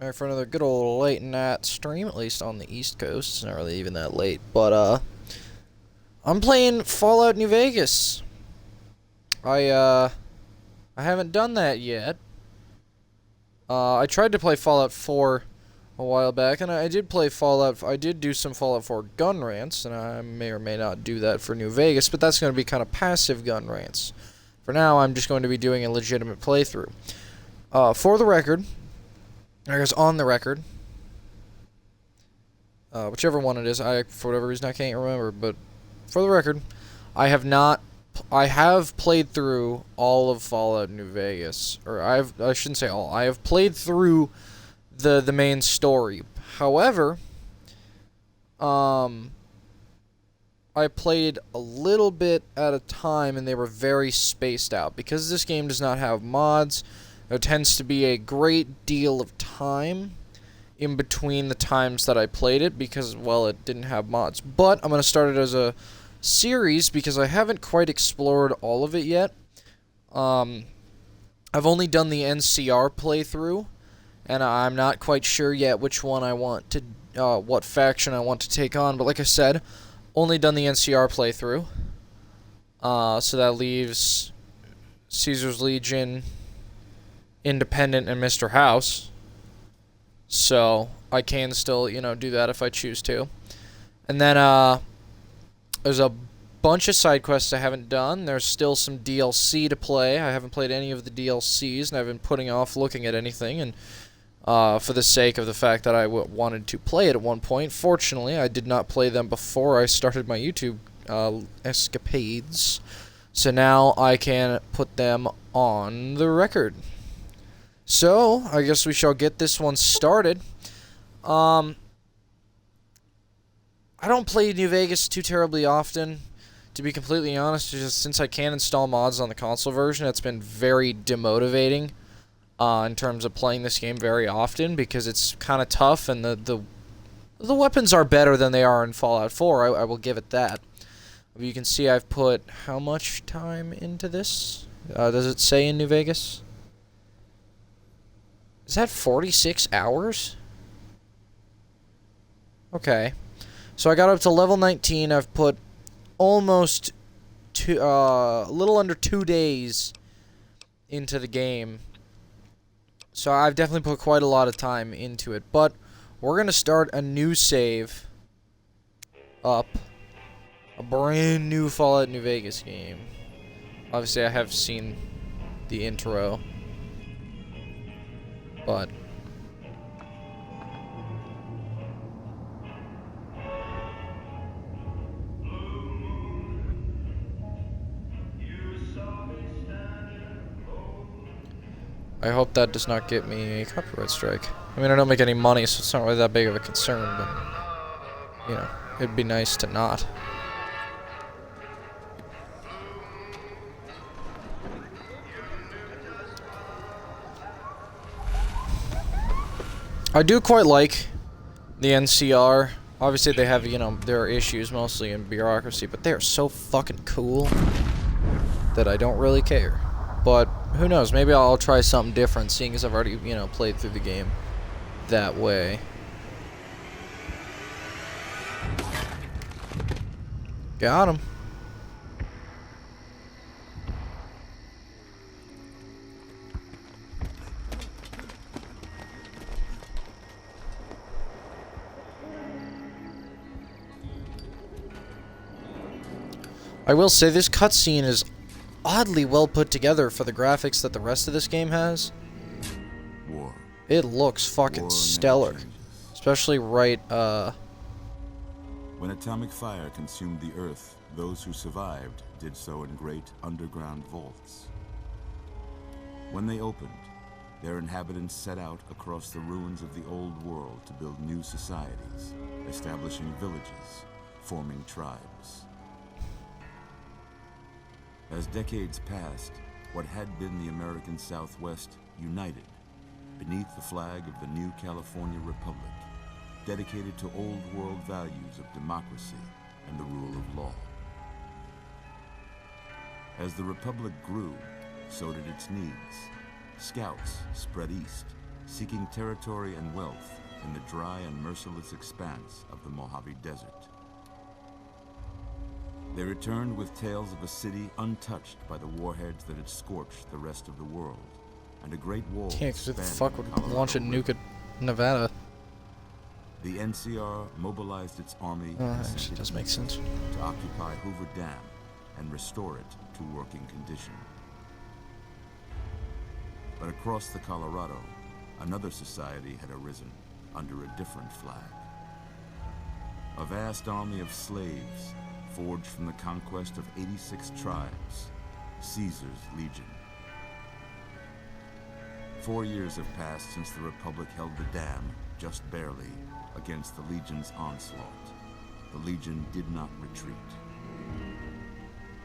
Back for another good old late night stream, at least on the East Coast. It's not really even that late, but I'm playing Fallout New Vegas. I haven't done that yet. I tried to play Fallout 4 a while back, and I did play Fallout. I did do some Fallout 4 gun rants, and I may or may not do that for New Vegas, but that's going to be kind of passive gun rants. For now, I'm just going to be doing a legitimate playthrough. For the record, I guess on the record, whichever one it is, for whatever reason I can't remember, but for the record, I have played through all of Fallout New Vegas, or I shouldn't say all. I have played through the main story. However, I played a little bit at a time, and they were very spaced out because this game does not have mods. There tends to be a great deal of time in between the times that I played it because, well, it didn't have mods. But I'm going to start it as a series because I haven't quite explored all of it yet. I've only done the NCR playthrough, and I'm not quite sure yet which one I want to, what faction I want to take on. But like I said, only done the NCR playthrough. So that leaves Caesar's Legion, Independent, and Mr. House. So I can still, do that if I choose to. And then there's a bunch of side quests I haven't done. There's still some DLC to play. I haven't played any of the DLCs, and I've been putting off looking at anything, and for the sake of the fact that I wanted to play it at one point. Fortunately, I did not play them before I started my YouTube escapades, so now I can put them on the record. So, I guess we shall get this one started. I don't play New Vegas too terribly often, to be completely honest. Just since I can install mods on the console version, it's been very demotivating in terms of playing this game very often because it's kind of tough, and the weapons are better than they are in Fallout 4. I will give it that. You can see I've put how much time into this? Does it say in New Vegas? Is that 46 hours? Okay. So I got up to level 19. I've put almost a little under 2 days into the game. So I've definitely put quite a lot of time into it. But we're going to start a new save up. A brand new Fallout New Vegas game. Obviously, I have seen the intro. But I hope that does not get me a copyright strike. I mean, I don't make any money, so it's not really that big of a concern, but, it'd be nice to not. I do quite like the NCR. Obviously, they have, their issues mostly in bureaucracy, but they're so fucking cool that I don't really care. But who knows? Maybe I'll try something different, seeing as I've already, played through the game that way. Got him. I will say this cutscene is oddly well put together for the graphics that the rest of this game has. War. It looks fucking stellar. Especially right, When atomic fire consumed the Earth, those who survived did so in great underground vaults. When they opened, their inhabitants set out across the ruins of the old world to build new societies, establishing villages, forming tribes. As decades passed, what had been the American Southwest united beneath the flag of the new California Republic, dedicated to old world values of democracy and the rule of law. As the Republic grew, so did its needs. Scouts spread east, seeking territory and wealth in the dry and merciless expanse of the Mojave Desert. They returned with tales of a city untouched by the warheads that had scorched the rest of the world, and a great wall Yeah, 'cause who the spanning fuck would Colorado launch a River. nuke at Nevada? The NCR mobilized its army Oh, and that sent actually it does make east sense. to occupy Hoover Dam and restore it to working condition. But across the Colorado, another society had arisen under a different flag. A vast army of slaves forged from the conquest of 86 tribes, Caesar's Legion. 4 years have passed since the Republic held the dam, just barely, against the Legion's onslaught. The Legion did not retreat.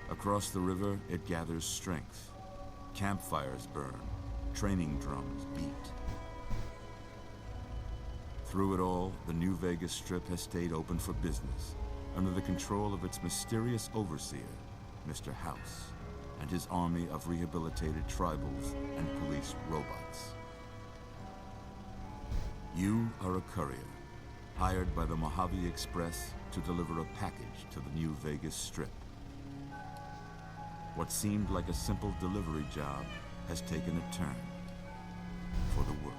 Across the river, it gathers strength. Campfires burn, training drums beat. Through it all, the New Vegas Strip has stayed open for business, under the control of its mysterious overseer, Mr. House, and his army of rehabilitated tribals and police robots. You are a courier, hired by the Mojave Express to deliver a package to the New Vegas Strip. What seemed like a simple delivery job has taken a turn for the worse.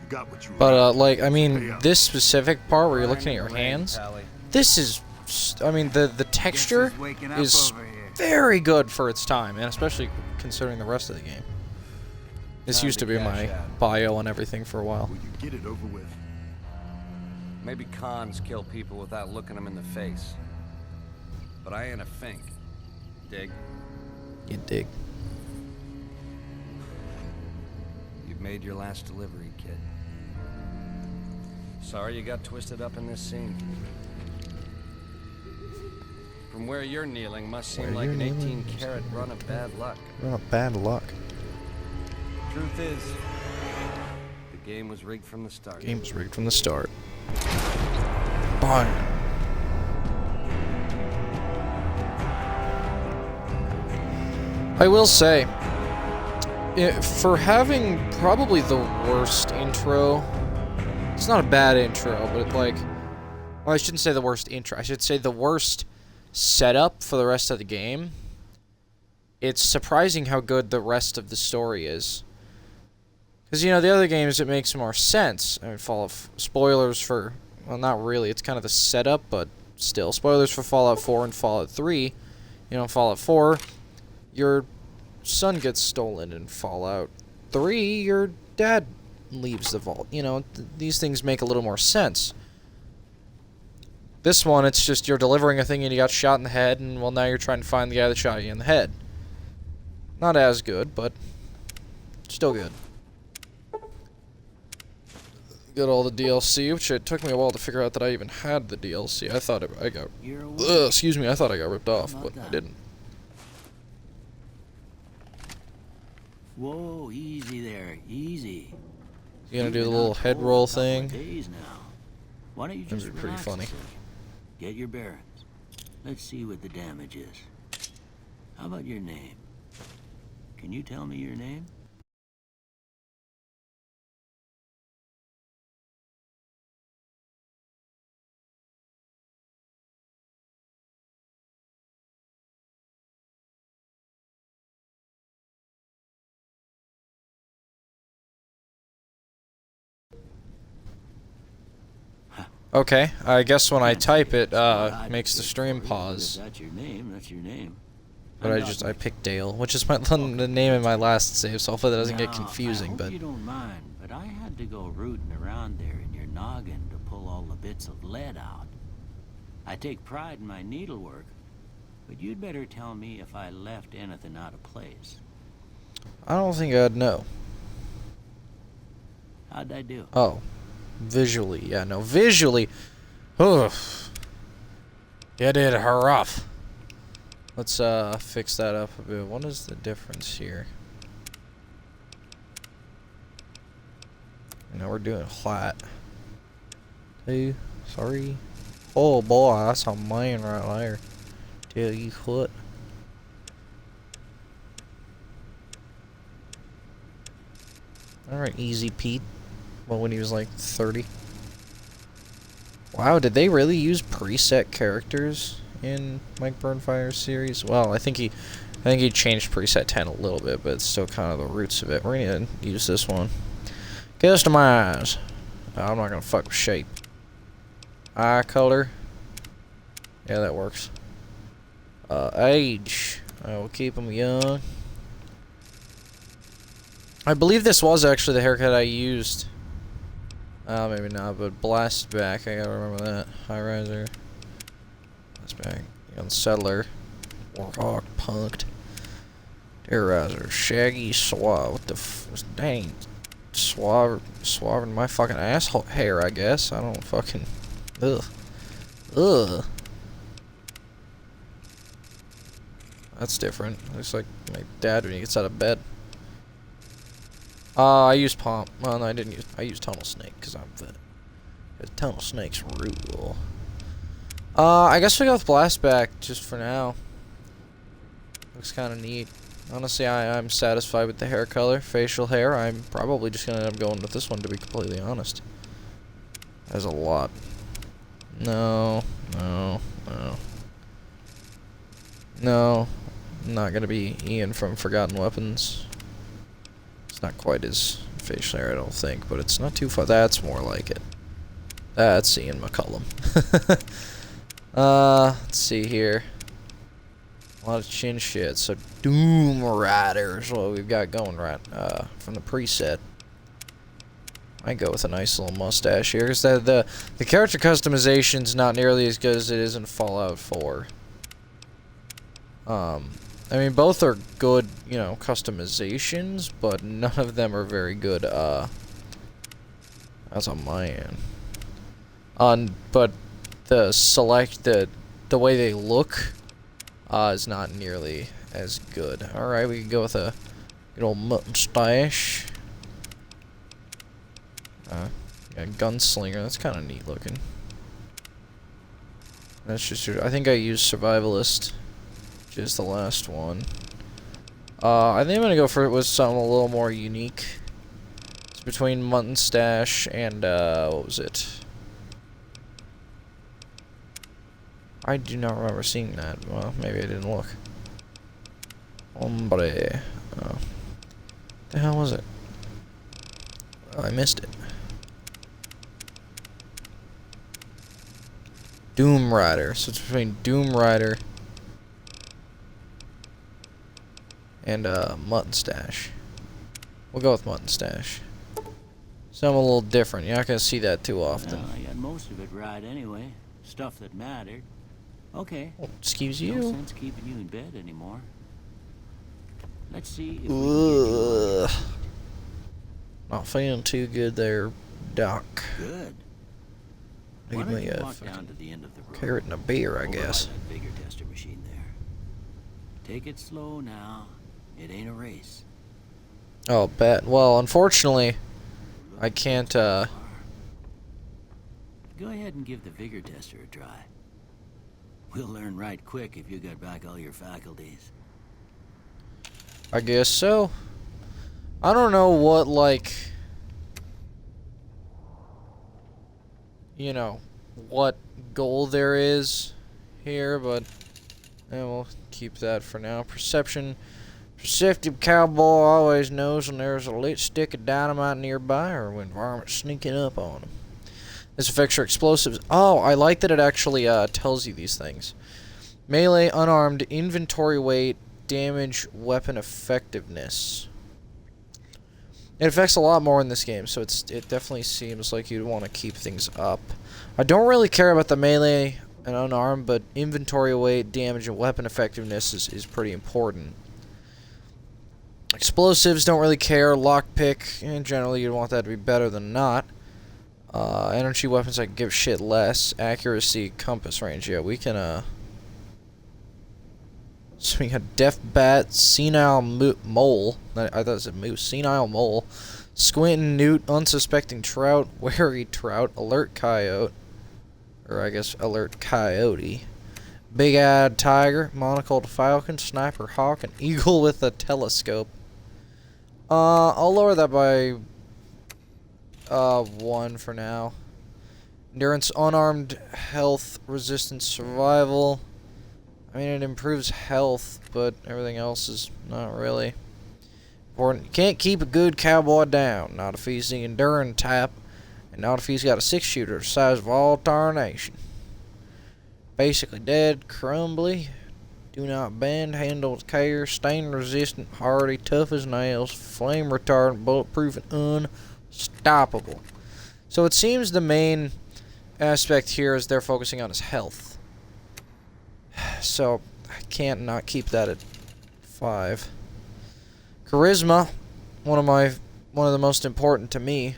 You got what you But, like, I Pay mean, up. this specific part where you're looking at your hands, this is, I mean, the texture is very good for its time, and especially considering the rest of the game. This Time used to to be cash my out. bio and everything for a while. Will you get it over with? Maybe cons kill people without looking them in the face. But I ain't a fink. Dig? You dig. You've made your last delivery, kid. Sorry you got twisted up in this scene. From where you're kneeling must seem Where like you're an kneeling 18-carat run of bad luck. Oh, bad luck. Truth is, the game was rigged from the start. Game was rigged from the start. Bye. I will say, for having probably the worst intro, it's not a bad intro, but it's like, well, I shouldn't say the worst intro. I should say the worst setup for the rest of the game. It's surprising how good the rest of the story is. Because, you know, the other games, it makes more sense. I mean, spoilers for, well, not really. It's kind of the setup, but still. Spoilers for Fallout 4 and Fallout 3. You know, Fallout 4, your son gets stolen. In Fallout 3, your dad leaves the vault. You know, these things make a little more sense. This one, it's just you're delivering a thing and you got shot in the head, and, well, now you're trying to find the guy that shot you in the head. Not as good, but still good. Got all the DLC, which it took me a while to figure out that I even had the DLC. I thought I got... excuse me, I thought I got ripped off, but I didn't. Whoa, easy there, easy. You gonna do the You've been little out head cold roll a couple of thing? days now. Why don't you Those just are pretty relax a funny. second? Get your bearings. Let's see what the damage is. How about your name? Can you tell me your name? Okay, I guess when I type it, Well, I makes the did stream for you, but pause. If that's your name, that's your name. But I picked Dale, which is the name in my last save, so hopefully that doesn't get Now, confusing, I hope but... you don't mind, but I had to go rooting around there in your noggin to pull all the bits of lead out. I take pride in my needlework, but you'd better tell me if I left anything out of place. I don't think I'd know. How'd I do? Oh. Visually, yeah, no, visually. Oof. You did rough. Let's fix that up a bit. What is the difference here? You know, we're doing flat. Hey, sorry. Oh boy, that's a man right there. Tell you what. Alright, Easy Pete. Well, when he was like 30. Wow, did they really use preset characters in Mike Burnfire's series? Well, I think he changed preset 10 a little bit, but it's still kind of the roots of it. We're gonna use this one. Customize. Oh, I'm not gonna fuck with shape. Eye color. Yeah, that works. Age. I will keep him young. I believe this was actually the haircut I used. Maybe not, but Blast Back, I gotta remember that. High Riser. Blast Back. Unsettler. Warhawk. Punked. Terrorizer. Shaggy. Suave. What the dang. Suave in my fucking asshole hair, I guess. I don't fucking... Ugh. Ugh. That's different. Looks like my dad when he gets out of bed. I used Pomp. Well, no, I didn't use... I used Tunnel Snake, because I'm fit. Because Tunnel Snake's rule. I guess we go with Blast Back, just for now. Looks kind of neat. Honestly, I'm satisfied with the hair color. Facial hair, I'm probably just going to end up going with this one, to be completely honest. There's a lot. No. No. No. No. I'm not going to be Ian from Forgotten Weapons. It's not quite his facial hair, I don't think, but it's not too far. That's more like it. That's Ian McCullum. Let's see here. A lot of chin shit. So Doom Rider is what we've got going right from the preset. I go with a nice little mustache here, because the character customization's not nearly as good as it is in Fallout 4. I mean, both are good, you know, customizations, but none of them are very good, that's on my end. But the way they look, is not nearly as good. Alright, we can go with a good old mustache. Yeah, Gunslinger, that's kind of neat looking. That's just, I think I used Survivalist. Is the last one. I think I'm gonna go for it with something a little more unique. It's between Mutton Stash and what was it? I do not remember seeing that. Well, maybe I didn't look. Hombre. Oh. The hell was it? Oh, I missed it. Doom Rider. So it's between Doom Rider and Mutton Stash. We'll go with Mutton Stash. Something a little different. You're not gonna see that too often. Well, I got most of it right anyway. Stuff that mattered. Okay. Oh, excuse you. No sense keeping you in bed anymore. Let's see if we can Ugh. Not feeling too good there, Doc. Good. Need Why don't me you a walk down fucking to the end of the room? carrot and a beer, I Over by guess. that Vigor tester machine there. Take it slow now. It ain't a race. Oh, bet. Well, unfortunately, I can't, Go ahead and give the Vigor tester a try. We'll learn right quick if you got back all your faculties. I guess so. I don't know what, like, you know, what goal there is here, but we'll keep that for now. Perception. Perceptive cowboy always knows when there's a lit stick of dynamite nearby or when varmints sneaking up on him. This affects your explosives. Oh, I like that it actually tells you these things. Melee, unarmed, inventory weight, damage, weapon effectiveness. It affects a lot more in this game, so it definitely seems like you'd want to keep things up. I don't really care about the melee and unarmed, but inventory weight, damage, and weapon effectiveness is pretty important. Explosives, don't really care. Lockpick, and generally you'd want that to be better than not. Energy weapons, I can give shit less. Accuracy, compass range, yeah, we can, so we got Deaf Bat, Senile Mole, I thought it said Moose, Senile Mole, Squintin' Newt, Unsuspecting Trout, Wary Trout, Alert Coyote, or I guess Alert Coyote, Big-Eyed Tiger, Monocled Falcon, Sniper Hawk, and Eagle with a Telescope. I'll lower that by 1 for now. Endurance, unarmed, health, resistance, survival. I mean, it improves health, but everything else is not really important. You can't keep a good cowboy down. Not if he's the enduring type, and not if he's got a 6-shooter the size of all tarnation. Basically dead, crumbly, do not bend, handle with care, stain resistant, hardy, tough as nails, flame retardant, bulletproof, and unstoppable. So it seems the main aspect here is they're focusing on his health. So I can't not keep that at 5. Charisma, one of the most important to me.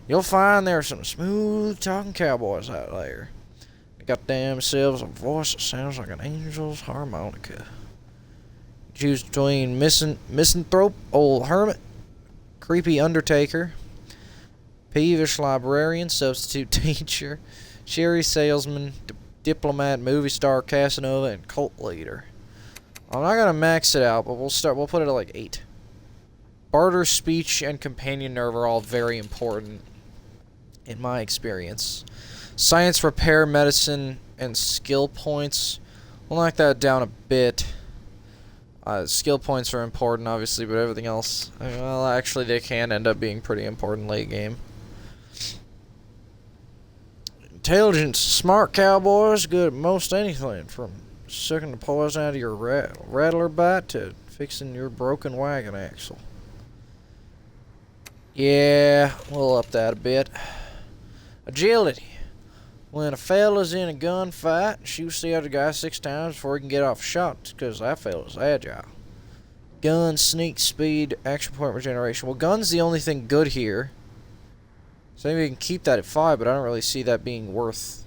You'll find there are some smooth talking cowboys out there. They got themselves a voice that sounds like an angel's harmonica. Choose between misanthrope, old hermit, creepy undertaker, peevish librarian, substitute teacher, sherry salesman, diplomat, movie star, Casanova, and cult leader. I'm not gonna max it out, but we'll put it at like 8. Barter, speech, and companion nerve are all very important in my experience. Science, repair, medicine, and skill points. We'll knock that down a bit. Skill points are important, obviously, but everything else, well, actually, they can end up being pretty important late game. Intelligence, smart cowboys, good at most anything, from sucking the poison out of your rattler bite to fixing your broken wagon axle. Yeah, we'll up that a bit. Agility. When a fella's in a gunfight, shoots the other guy 6 times before he can get off a shot, it's because that fella's agile. Gun, sneak, speed, action point regeneration. Well, gun's the only thing good here. So maybe we can keep that at 5, but I don't really see that being worth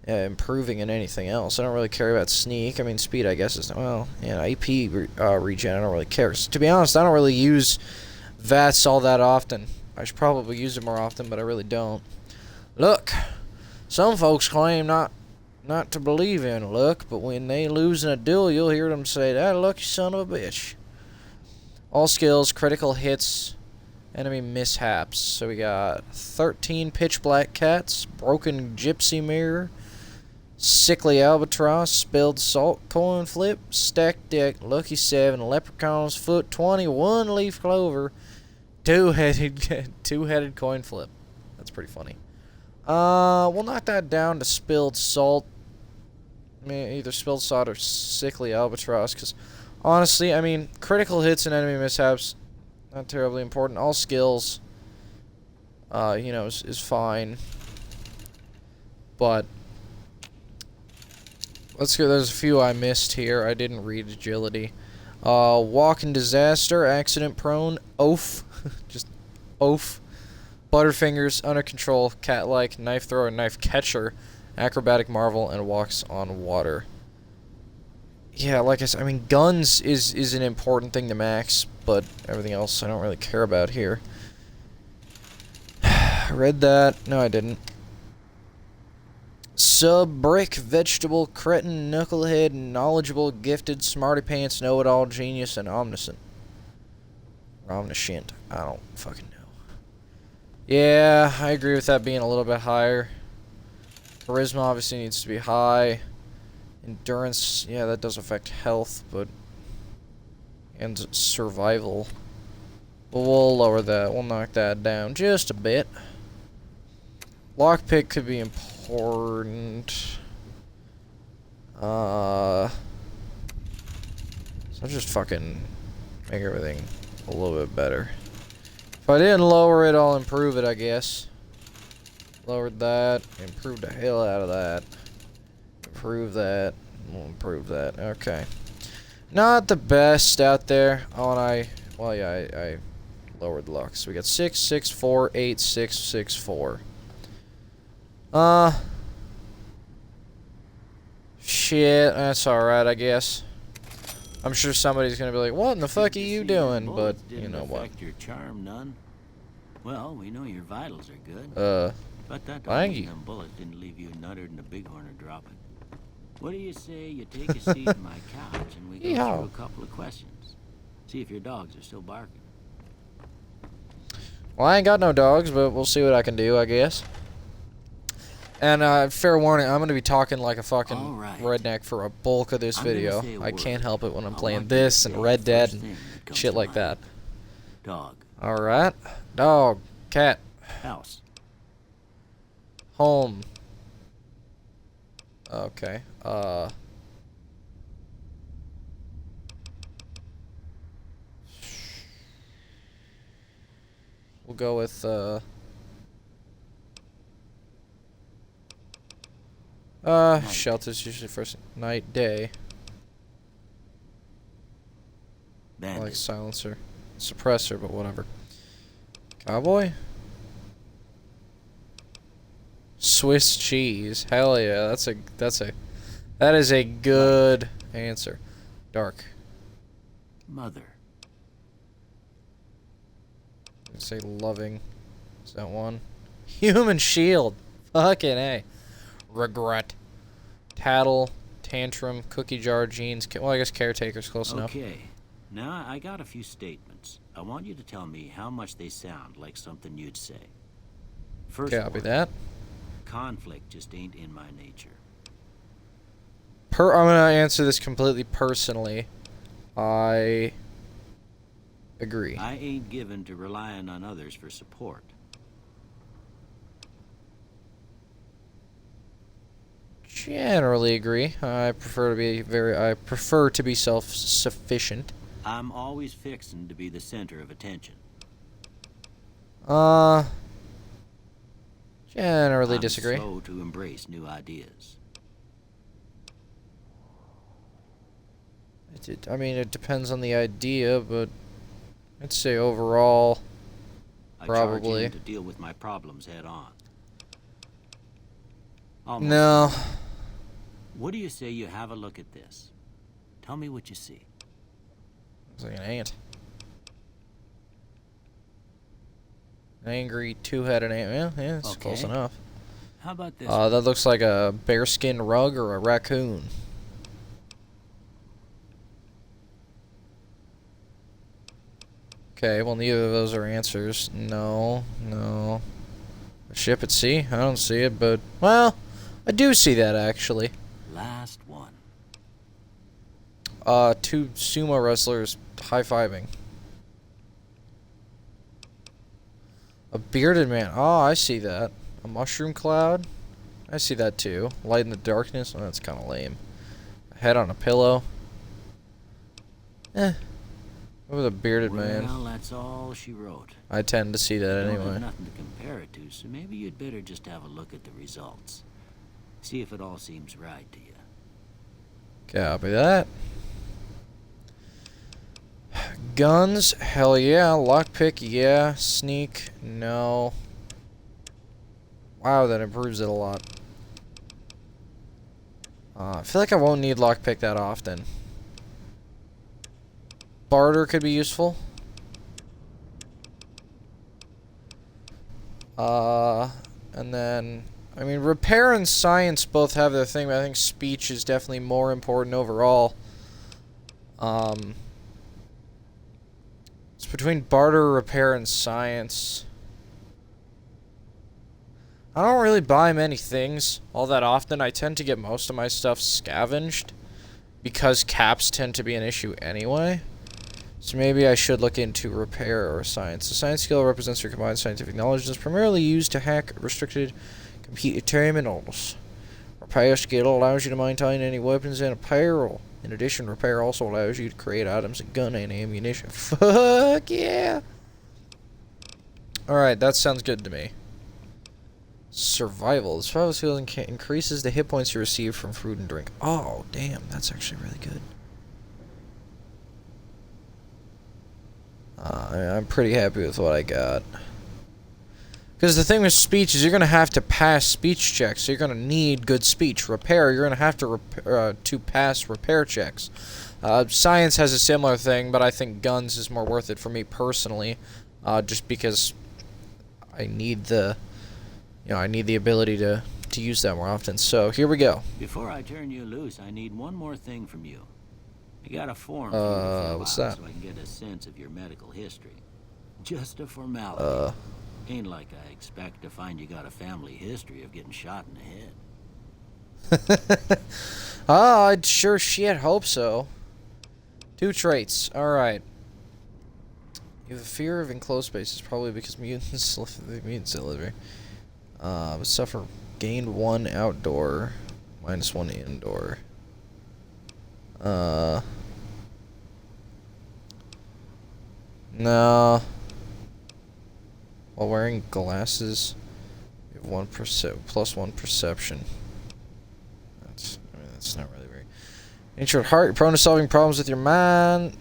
improving in anything else. I don't really care about sneak. I mean, speed, I guess, is... Well, yeah, AP regen, I don't really care. So, to be honest, I don't really use VATS all that often. I should probably use it more often, but I really don't. Luck. Some folks claim not to believe in luck, but when they lose in a duel, you'll hear them say, "That lucky son of a bitch." All skills, critical hits, enemy mishaps. So we got 13 pitch black cats, broken gypsy mirror, sickly albatross, spilled salt, coin flip, stacked deck, lucky 7, leprechaun's foot, 21 leaf clover, two-headed coin flip. That's pretty funny. We'll knock that down to spilled salt. I mean, either spilled salt or sickly albatross, because honestly, I mean, critical hits and enemy mishaps, not terribly important. All skills, you know, is fine. But let's go. There's a few I missed here. I didn't read agility. Walk in disaster, accident prone, oaf, just oaf. Butterfingers, under control, cat-like, knife thrower, knife catcher, acrobatic marvel, and walks on water. Yeah, like I said, I mean, guns is an important thing to max, but everything else I don't really care about here. Read that. No, I didn't. Sub-brick, vegetable, cretin, knucklehead, knowledgeable, gifted, smarty pants, know-it-all, genius, and omniscient. Or omniscient. I don't fucking know. Yeah, I agree with that being a little bit higher. Charisma obviously needs to be high. Endurance, yeah, that does affect health, but... And survival. But we'll lower that. We'll knock that down just a bit. Lockpick could be important. So just fucking make everything a little bit better. If I didn't lower it, I'll improve it, I guess. Lowered that. Improved the hell out of that. Improve that. We'll improve that. Okay. Not the best out there. Oh, and well, yeah, I lowered the luck. So we got 6, 6, 4, 8, 6, 6, 4. Shit, that's alright, I guess. I'm sure somebody's gonna be like, "What in the fuck are you doing?" But you know what? Your charm none. Well, we know your vitals are good. But that thank you. them bullets didn't leave you nuttered and a bighorn dropping. What do you say you take a seat on my couch and we go through a couple of questions? See if your dogs are still barking. Well, I ain't got no dogs, but we'll see what I can do, I guess. And fair warning, I'm gonna be talking like a fucking Alright. redneck for a bulk of this I'm gonna video. say a I word. can't help it when I'm I playing want you to this and say Red the Dead first and thing that comes shit to like mind. that. Dog. Alright. Dog. Cat. House. Home. Okay. We'll go with, shelters usually first night, day. I Bandit. like silencer. Suppressor, but whatever. Cowboy? Swiss cheese. Hell yeah, that is a good answer. Dark. Mother. I'd say loving. Is that one? Human shield. Fucking A. Regret. Tattle. Tantrum. Cookie jar. Jeans. Well, I guess caretaker's close enough. Okay. Now, I got a few statements. I want you to tell me how much they sound like something you'd say. First Copy one, that. conflict just ain't in my nature. I'm gonna answer this completely personally. I agree. I ain't given to relying on others for support. Generally agree. I prefer to be self-sufficient. I'm always fixin' to be the center of attention. Generally I'm disagree. slow to embrace new ideas. I mean, it depends on the idea, but I'd say overall, I probably. charge in to deal with my problems head on. Almost. No. What do you say you have a look at this? Tell me what you see. Looks like an ant. An angry two-headed ant. Yeah, it's close Okay. enough. How about this? That looks like a bearskin rug or a raccoon. Okay, well, neither of those are answers. No. A ship at sea? I don't see it, but... Well, I do see that, actually. Last one. Two sumo wrestlers high-fiving. A bearded man. Oh, I see that. A mushroom cloud? I see that, too. Light in the darkness? Oh, that's kind of lame. A head on a pillow? With a bearded man. Well, that's all she wrote. I tend to see that Don't have anyway. nothing to compare it to, so maybe you'd better just have a look at the results. See if it all seems right to you. Copy that. Guns? Hell yeah. Lockpick? Yeah. Sneak? No. Wow, that improves it a lot. I feel like I won't need lockpick that often. Barter could be useful. And then, I mean, repair and science both have their thing, but I think speech is definitely more important overall. It's between barter, repair, and science. I don't really buy many things all that often. I tend to get most of my stuff scavenged because caps tend to be an issue anyway. So maybe I should look into repair or science. The science skill represents your combined scientific knowledge and is primarily used to hack restricted computer terminals. Repair skill allows you to maintain any weapons and apparel. In addition, repair also allows you to create items and gun and ammunition. Fuck yeah! Alright, that sounds good to me. Survival. The survival skill increases the hit points you receive from food and drink. Oh, damn. That's actually really good. I'm pretty happy with what I got. Because the thing with speech is you're going to have to pass speech checks, so you're going to need good speech. Repair, you're going to have to pass repair checks. Science has a similar thing, but I think guns is more worth it for me personally, just because I need the, I need the ability to use that more often. So here we go. Before I turn you loose, I need one more thing from you. I got a form for you to fill what's out that? so I can get a sense of your medical history. Just a formality. Ain't like I expect to find you got a family history of getting shot in the head. I'd sure shit hope so. 2 traits. Alright. You have a fear of enclosed spaces, probably because mutants live the mutants that live here. Suffer gained 1 outdoor, -1 indoor. No. While wearing glasses, you have +1 perception. That's not really very. Nature at heart, you're prone to solving problems with your mind.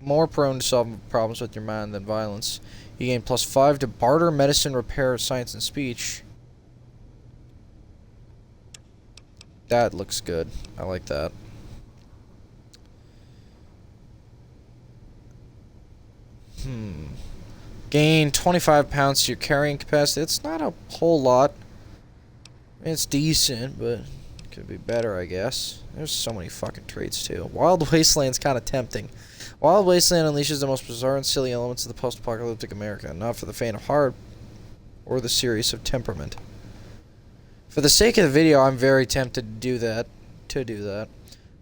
More prone to solving problems with your mind than violence. You gain +5 to barter, medicine, repair, science, and speech. That looks good. I like that. Gain 25 pounds to your carrying capacity. It's not a whole lot. I mean, it's decent, but it could be better, I guess. There's so many fucking traits, too. Wild Wasteland's kind of tempting. Wild Wasteland unleashes the most bizarre and silly elements of the post-apocalyptic America, not for the faint of heart or the serious of temperament. For the sake of the video, I'm very tempted to do that.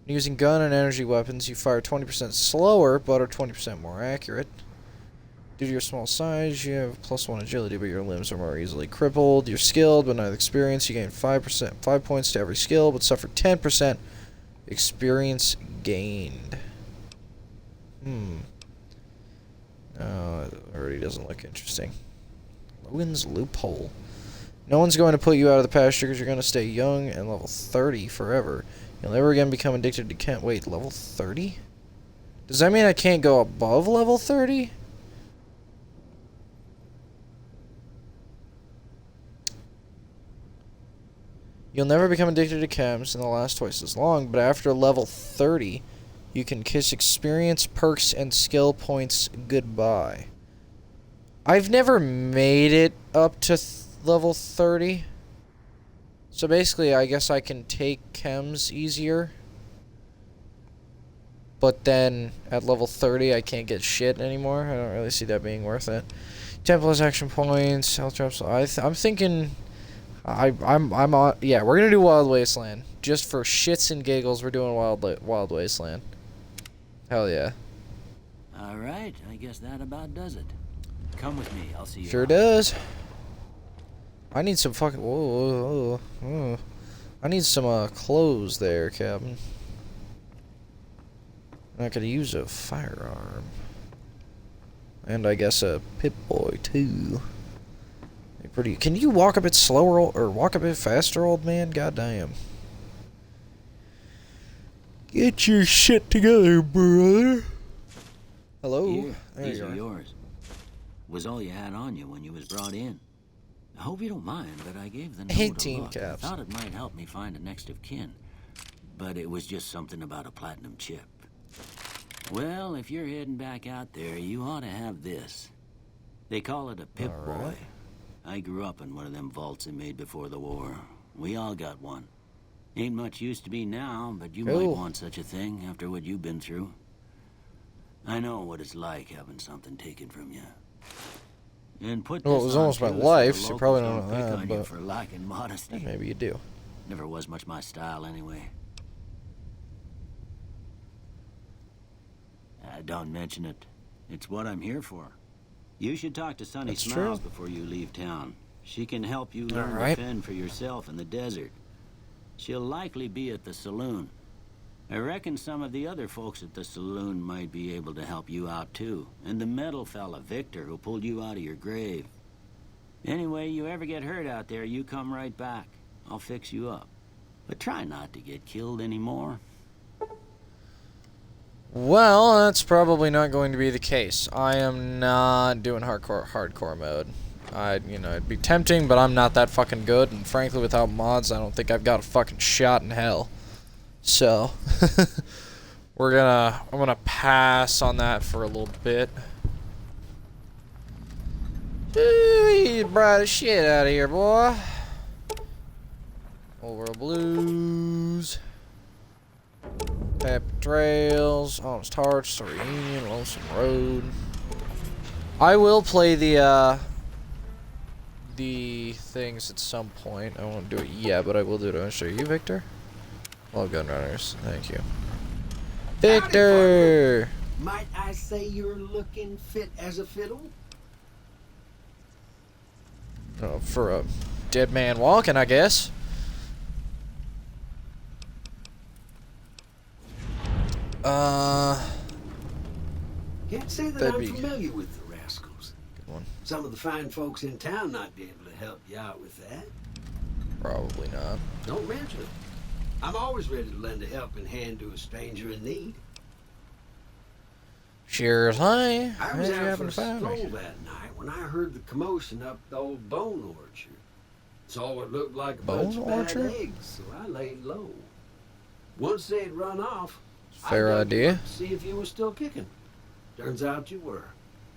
Using gun and energy weapons, you fire 20% slower, but are 20% more accurate. Due to your small size, you have +1 agility, but your limbs are more easily crippled. You're skilled, but not experienced. You gain 5 points to every skill, but suffer 10% experience gained. No, it already doesn't look interesting. Logan's Loophole. No one's going to put you out of the pasture because you're going to stay young and level 30 forever. You'll never again become addicted to can't wait. Level 30? Does that mean I can't go above level 30? You'll never become addicted to chems and they'll last twice as long, but after level 30, you can kiss experience, perks, and skill points goodbye. I've never made it up to level 30. So basically, I guess I can take chems easier. But then, at level 30, I can't get shit anymore. I don't really see that being worth it. 10 plus action points, health drops. I'm thinking... I'm on... Yeah, we're gonna do Wild Wasteland. Just for shits and giggles, we're doing Wild Wasteland. Hell yeah. Alright, I guess that about does it. Come with me, I'll see you. Sure does. I need some fucking... Whoa. I need some clothes there, Captain. I could use a firearm. And I guess a Pip-Boy, too. Pretty. Can you walk a bit slower or walk a bit faster, old man? Goddamn. Get your shit together, brother. Hello. Here, there these you are are. yours. Was all you had on you when you was brought in. I hope you don't mind, but I gave the note 18 a look. caps. I thought it might help me find a next of kin, but it was just something about a platinum chip. Well, if you're heading back out there, you ought to have this. They call it a Pip-Boy. All right. I grew up in one of them vaults they made before the war. We all got one. Ain't much use to be now, but you might want such a thing after what you've been through. I know what it's like having something taken from you. And put Well, this it was on, almost my too, life, the so you probably locals don't know pick that, on you but... for lacking modesty. Maybe you do. Never was much my style anyway. Don't mention it. It's what I'm here for. You should talk to Sunny That's Smiles true. before you leave town. She can help you learn Alright. to fend for yourself in the desert. She'll likely be at the saloon. I reckon some of the other folks at the saloon might be able to help you out too. And the metal fella, Victor, who pulled you out of your grave. Anyway, you ever get hurt out there, you come right back. I'll fix you up. But try not to get killed anymore. Well, that's probably not going to be the case. I am not doing hardcore mode. It'd be tempting, but I'm not that fucking good, and frankly, without mods, I don't think I've got a fucking shot in hell. So, I'm gonna pass on that for a little bit. You brought the shit out of here, boy. Old World Blues. Pep Trails, Honest Hearts, Reunion, Lonesome Road. I will play the things at some point. I won't do it yet, but I will do it eventually. Are you Victor? All gun runners. Thank you. Victor! Might I say you're looking fit as a fiddle? Oh, for a dead man walking, I guess. Can't say that That'd I'm be familiar with the rascals. good one. Some of the fine folks in town might be able to help you out with that. Probably not. Don't mention it. I'm always ready to lend a helping hand to a stranger in need. Cheers, hi. I How'd was you out happen for a to find stroll me? that night when I heard the commotion up the old bone orchard. Saw what looked like a Bone bunch of orchard? bad eggs, so I laid low. Once they'd run off, Fair I dug you idea. up to see if you were still kicking. Turns out you were.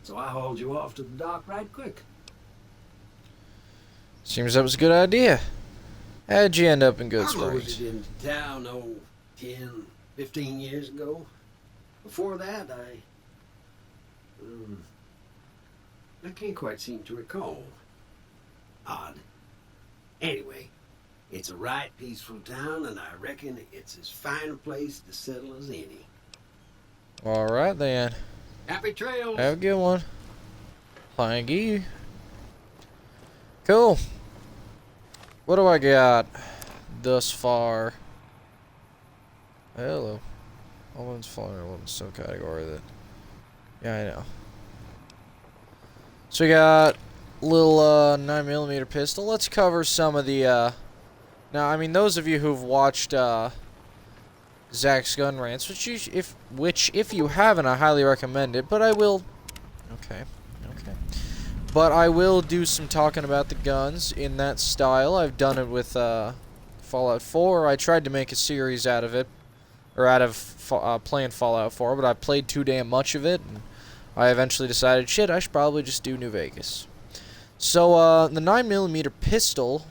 So I hauled you off to the dock right quick. Seems that was a good idea. How'd you end up in Good I Springs? loaded into town, 10, 15 years ago. Before that, I can't quite seem to recall. Odd. Anyway, it's a right peaceful town, and I reckon it's as fine a place to settle as any. Alright then. Happy trails! Have a good one. Thank you. Cool. What do I got thus far? Hello. All one's falling in one still category that. Yeah, I know. So we got little 9mm pistol. Let's cover some of the now I mean those of you who've watched Zach's gun rants, which if you haven't, I highly recommend it, but I will okay. But I will do some talking about the guns in that style. I've done it with Fallout 4. I tried to make a series out of it, or out of playing Fallout 4, but I played too damn much of it, and I eventually decided, shit, I should probably just do New Vegas. So, the 9mm pistol,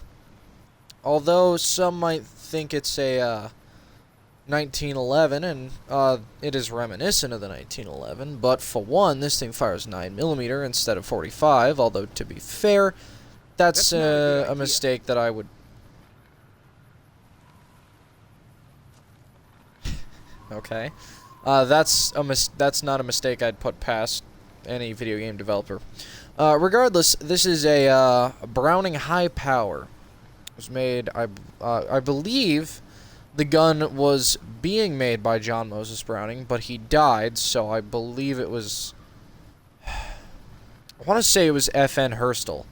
although some might think it's a 1911, and it is reminiscent of the 1911, but for one, this thing fires 9mm instead of 45, although to be fair, that's not a good a idea. mistake that I would... Okay. That's not a mistake I'd put past any video game developer. Regardless, this is a Browning High Power. It was made, I believe, the gun was being made by John Moses Browning, but he died, so I believe it was... I want to say it was F.N. Hurstel.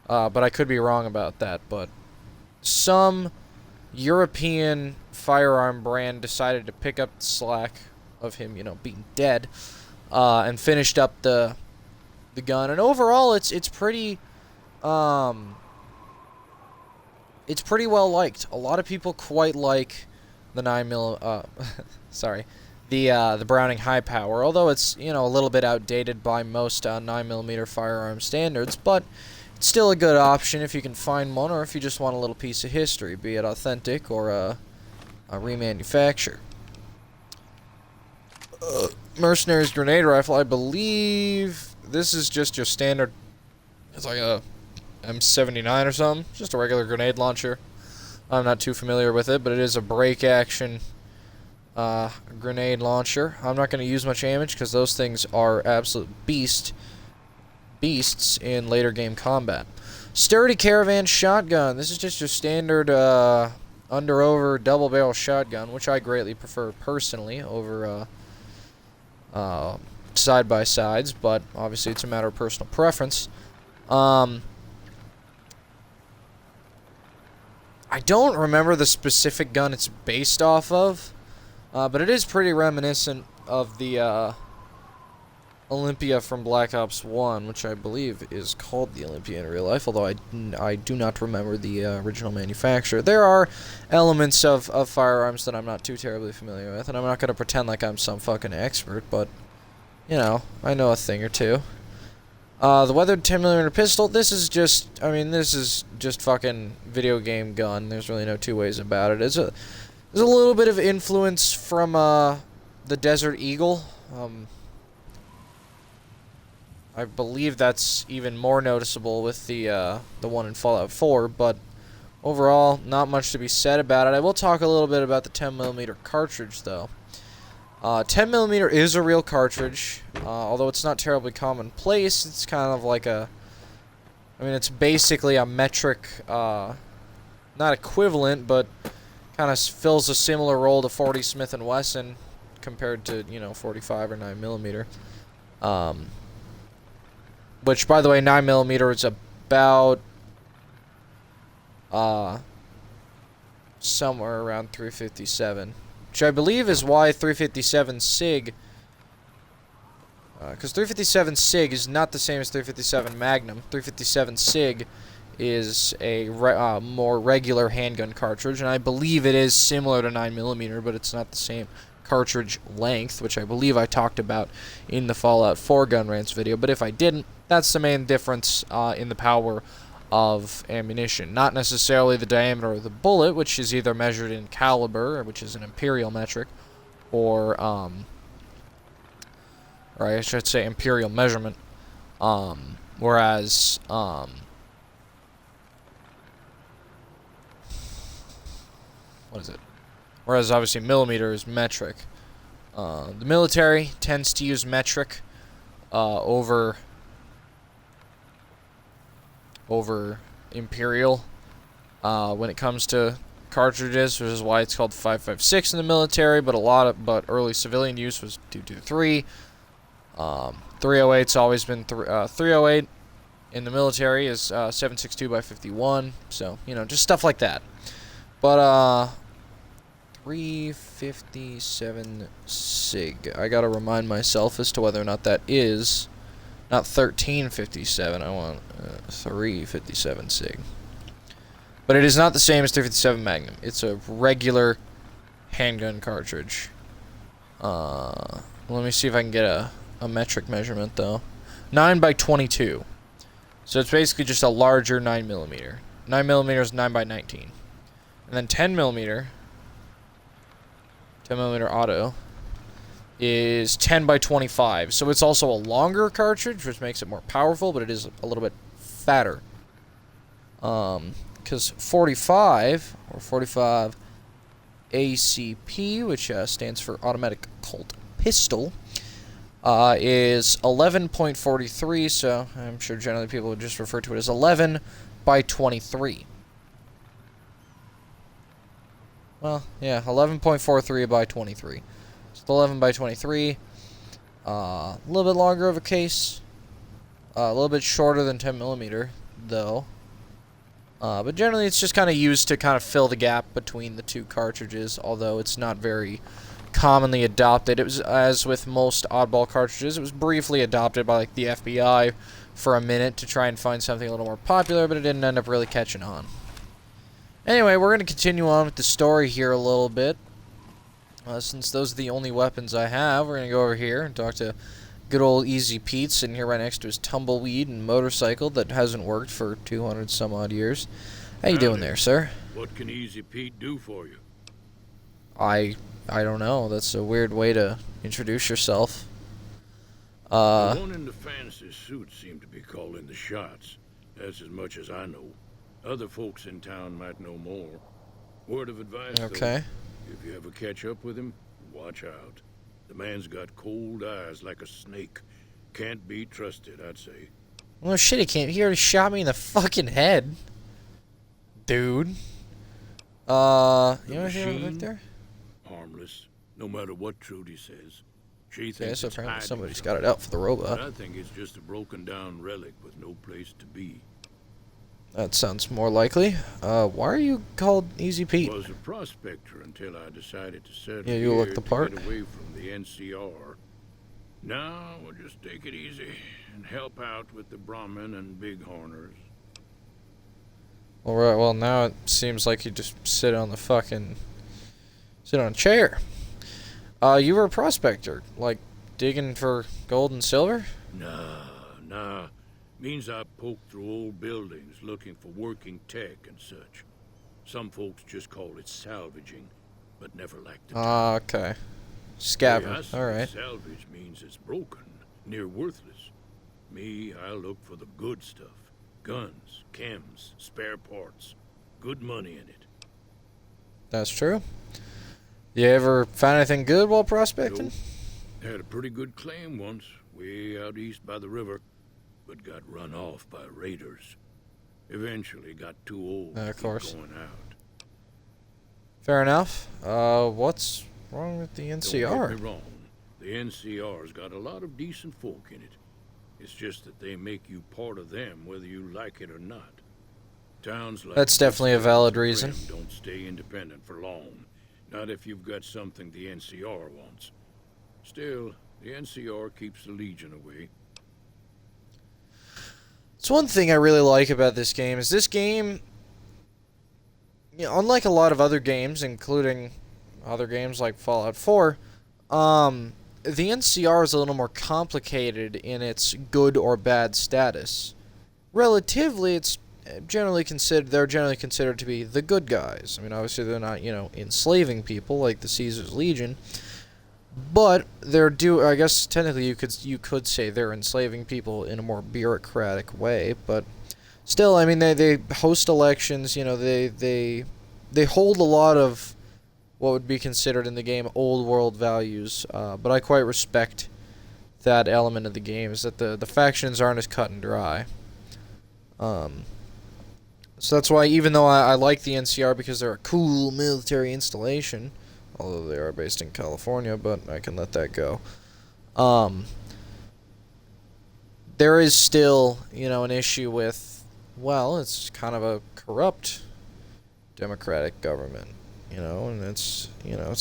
But I could be wrong about that, but some European firearm brand decided to pick up the slack of him, being dead, and finished up the gun. And overall, it's pretty well liked. A lot of people quite like the 9mm. Sorry, the Browning High Power. Although it's a little bit outdated by most 9mm firearm standards, but it's still a good option if you can find one, or if you just want a little piece of history, be it authentic or a remanufacture. Mercenary's grenade rifle. I believe this is just your standard. It's like a M79 or something. Just a regular grenade launcher. I'm not too familiar with it, but it is a break action grenade launcher. I'm not going to use much damage because those things are absolute beasts in later game combat. Sturdy Caravan shotgun. This is just your standard under-over double-barrel shotgun, which I greatly prefer personally over side-by-sides, but obviously it's a matter of personal preference. I don't remember the specific gun it's based off of, but it is pretty reminiscent of the Olympia from Black Ops 1, which I believe is called the Olympia in real life, although I do not remember the original manufacturer. There are elements of firearms that I'm not too terribly familiar with, and I'm not going to pretend like I'm some fucking expert, but, I know a thing or two. The weathered 10mm pistol, this is just fucking video game gun. There's really no two ways about it. There's a little bit of influence from the Desert Eagle. I believe that's even more noticeable with the one in Fallout 4, but overall, not much to be said about it. I will talk a little bit about the 10mm cartridge, though. 10mm is a real cartridge, although it's not terribly commonplace. It's kind of like a... I mean, it's basically a metric, not equivalent, but kind of fills a similar role to 40 Smith & Wesson compared to, you know, 45 or 9mm. Which, by the way, 9mm is about somewhere around 357, which I believe is why 357 SIG, because 357 SIG is not the same as 357 Magnum. 357 SIG is a more regular handgun cartridge, and I believe it is similar to 9mm, but it's not the same cartridge length, which I believe I talked about in the Fallout 4 gun rants video. But if I didn't, that's the main difference in the power of ammunition. Not necessarily the diameter of the bullet, which is either measured in caliber, which is an imperial metric, or I should say imperial measurement. Whereas what is it? Whereas obviously millimeter is metric. The military tends to use metric over imperial when it comes to cartridges, which is why it's called 5.56 in the military. But early civilian use was 2.23. 308's always been 308 in the military is 7.62 by 51. So you know, just stuff like that. But 357 SIG. I gotta remind myself as to whether or not that is not 1357. I want 357 SIG. But it is not the same as 357 Magnum. It's a regular handgun cartridge. Let me see if I can get a metric measurement though. 9 by 22. So it's basically just a larger 9mm. 9mm is 9 by 19. And then 10mm auto is 10 by 25. So it's also a longer cartridge, which makes it more powerful, but it is a little bit fatter. Because 45 ACP, which stands for Automatic Colt Pistol, is 11.43, so I'm sure generally people would just refer to it as 11 by 23. Well, yeah, 11.43 by 23. So 11 by 23. A little bit longer of a case. A little bit shorter than 10mm, though. But generally it's just kind of used to kind of fill the gap between the two cartridges, although it's not very commonly adopted. It was, as with most oddball cartridges, it was briefly adopted by like the FBI for a minute to try and find something a little more popular, but it didn't end up really catching on. Anyway, we're going to continue on with the story here a little bit. Since those are the only weapons I have, we're going to go over here and talk to good old Easy Pete, sitting here right next to his tumbleweed and motorcycle that hasn't worked for 200 some odd years. How you doing there, sir? What can Easy Pete do for you? I don't know. That's a weird way to introduce yourself. The one in the fancy suit seemed to be calling the shots. That's as much as I know. Other folks in town might know more. Word of advice, okay. though, if you ever catch up with him, watch out. The man's got cold eyes like a snake. Can't be trusted, I'd say. Well, shit, he can't. He already shot me in the fucking head. Dude. You know anything right there? Harmless, no matter what Trudy says. She Yeah, thinks so it's apparently hiding somebody's got something. it out for the But robot. I think it's just a broken down relic with no place to be. That sounds more likely. Why are you called Easy Pete? Was a prospector until I decided to settle Yeah, you here look the to part. get away from the NCR. Now we'll just take it easy and help out with the Brahmin and Bighorners. Alright, well now it seems like you just sit on a chair. You were a prospector, like digging for gold and silver? Nah. Means I poked through old buildings looking for working tech and such. Some folks just call it salvaging, but never liked the term. Okay. Hey, I Scavenger. say Alright. salvage means it's broken, near worthless. Me, I look for the good stuff. Guns, chems, spare parts. Good money in it. That's true. You ever find anything good while prospecting? Nope. Had a pretty good claim once, way out east by the river, but got run off by raiders. Eventually got too old to Of keep course. going out. Fair enough. What's wrong with the Don't NCR? get me wrong. The NCR's got a lot of decent folk in it. It's just that they make you part of them whether you like it or not. Towns like That's definitely a Bristol valid and reason. Primm don't stay independent for long. Not if you've got something the NCR wants. Still, the NCR keeps the Legion away. It's one thing I really like about this game is this game, you know, unlike a lot of other games, including other games like Fallout 4, the NCR is a little more complicated in its good or bad status. Relatively, it's they're generally considered to be the good guys. I mean, obviously they're not, you know, enslaving people like the Caesar's Legion, but I guess technically you could say they're enslaving people in a more bureaucratic way, but still, I mean, they host elections, you know, they hold a lot of what would be considered in the game old world values, but I quite respect that element of the game, is that the factions aren't as cut and dry. So that's why, even though I like the NCR because they're a cool military installation, although they are based in California, but I can let that go. There is still, you know, an issue with, well, it's kind of a corrupt democratic government, you know, and it's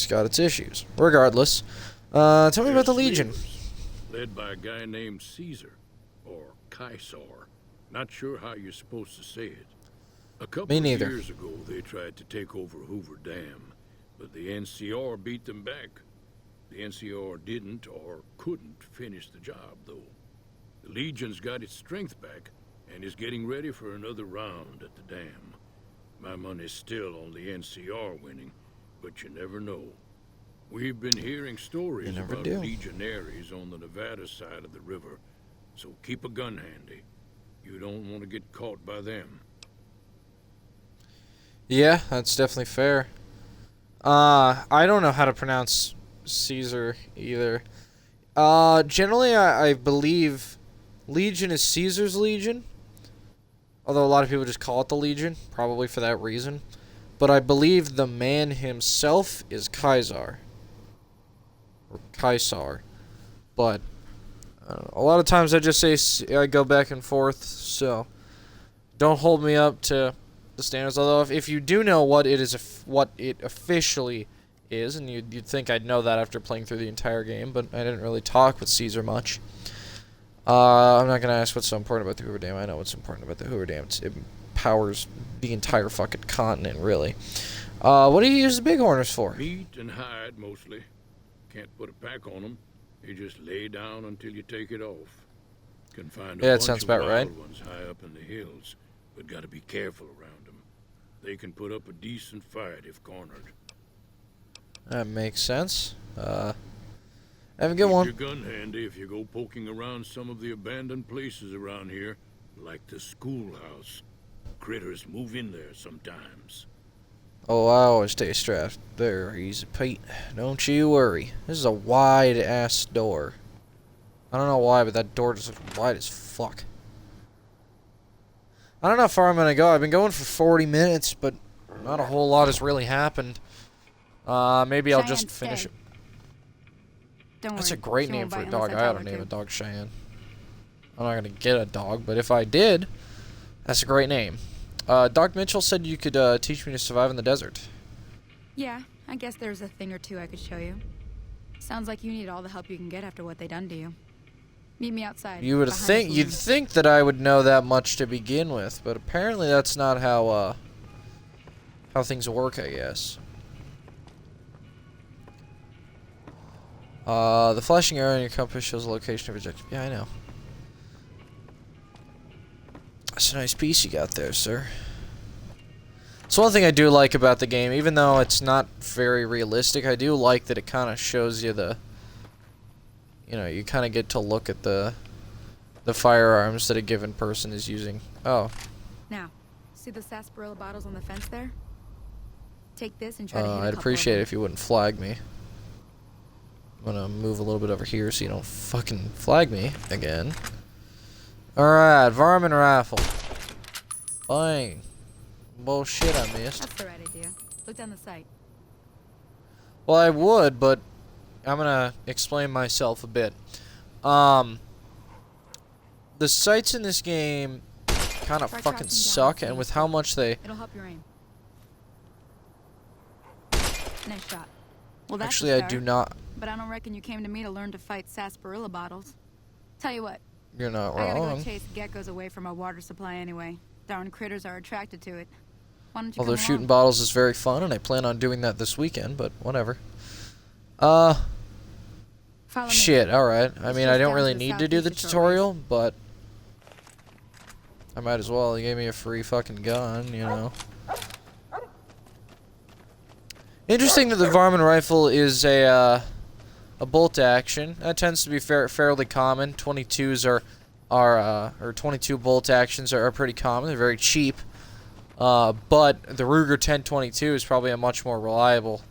got its issues. Regardless, tell me about the They're Legion. slavers, led by a guy named Caesar, or Caesar. Not sure how you're supposed to say it. A couple Me of neither. years ago, they tried to take over Hoover Dam, but the NCR beat them back. The NCR didn't or couldn't finish the job, though. The Legion's got its strength back and is getting ready for another round at the dam. My money's still on the NCR winning, but you never know. We've been hearing stories never about do. legionaries on the Nevada side of the river, so keep a gun handy. You don't want to get caught by them. Yeah, that's definitely fair. I don't know how to pronounce Caesar either. Generally, I believe Legion is Caesar's Legion. Although a lot of people just call it the Legion, probably for that reason. But I believe the man himself is Caesar. Or Caesar. But a lot of times I just say, I go back and forth, so don't hold me up to the standards. Although if you do know what it is, what it officially is, and you'd think I'd know that after playing through the entire game, but I didn't really talk with Caesar much. I'm not gonna ask what's so important about the Hoover Dam. I know what's important about the Hoover Dam. It powers the entire fucking continent, really. What do you use the bighorners for? Meat and hide, mostly. Can't put a pack on them. You just lay down until you take it off. Can find a Yeah, that bunch sounds of about wild right. ones high up in the hills, but gotta be careful around them. They can put up a decent fight if cornered. That makes sense. Have a good Keep one. your gun handy if you go poking around some of the abandoned places around here, like the schoolhouse. Critters move in there sometimes. Oh, I always stay strapped. There, easy, Pete. Don't you worry. This is a wide-ass door. I don't know why, but that door just looks wide as fuck. I don't know how far I'm gonna go. I've been going for 40 minutes, but not a whole lot has really happened. Maybe I'll just Cheyenne's finish dead. it. Don't That's a worry, great she name won't for a bite dog. unless I tell ought to her name a to. dog Cheyenne. I'm not gonna get a dog, but if I did, that's a great name. Doc Mitchell said you could teach me to survive in the desert. Yeah, I guess there's a thing or two I could show you. Sounds like you need all the help you can get after what they done to you. Meet me outside. You would behind the think you'd saloon. think that I would know that much to begin with, but apparently that's not how things work, I guess. The flashing arrow in your compass shows the location of objective. Yeah, I know. That's a nice piece you got there, sir. So one thing I do like about the game, even though it's not very realistic, I do like that it kind of shows you the, you know, you kind of get to look at the the firearms that a given person is using. Oh. Now, see the sarsaparilla bottles on the fence there? Take this and try to hit a I'd couple of appreciate it them. if you wouldn't flag me. I'm gonna move a little bit over here so you don't fucking flag me again. Alright, varmint rifle. Bang. Bullshit I missed. That's the right idea. Look down the sight. Well, I would, but I'm gonna explain myself a bit. The sights in this game kind of Try fucking crouching down suck, and and with see. how much they... It'll help your aim. Nice shot. Well, that's Actually, a I start, do not... But I don't reckon you came to me to learn to fight sarsaparilla bottles. Tell you what, You're not I gotta go wrong. chase geckos away from our water supply anyway. Darn critters are attracted to it. Why don't you Although come shooting along? bottles is very fun, and I plan on doing that this weekend, but whatever. Follow me. Shit, alright. I It's mean, just I don't down really to the need to do the southeast of Shore tutorial, but... I might as well. You gave me a free fucking gun, you know. Interesting that the Varmint rifle is a bolt action. That tends to be fairly common. 22s or 22 bolt actions are pretty common. They're very cheap. But the Ruger 1022 is probably a much more reliable.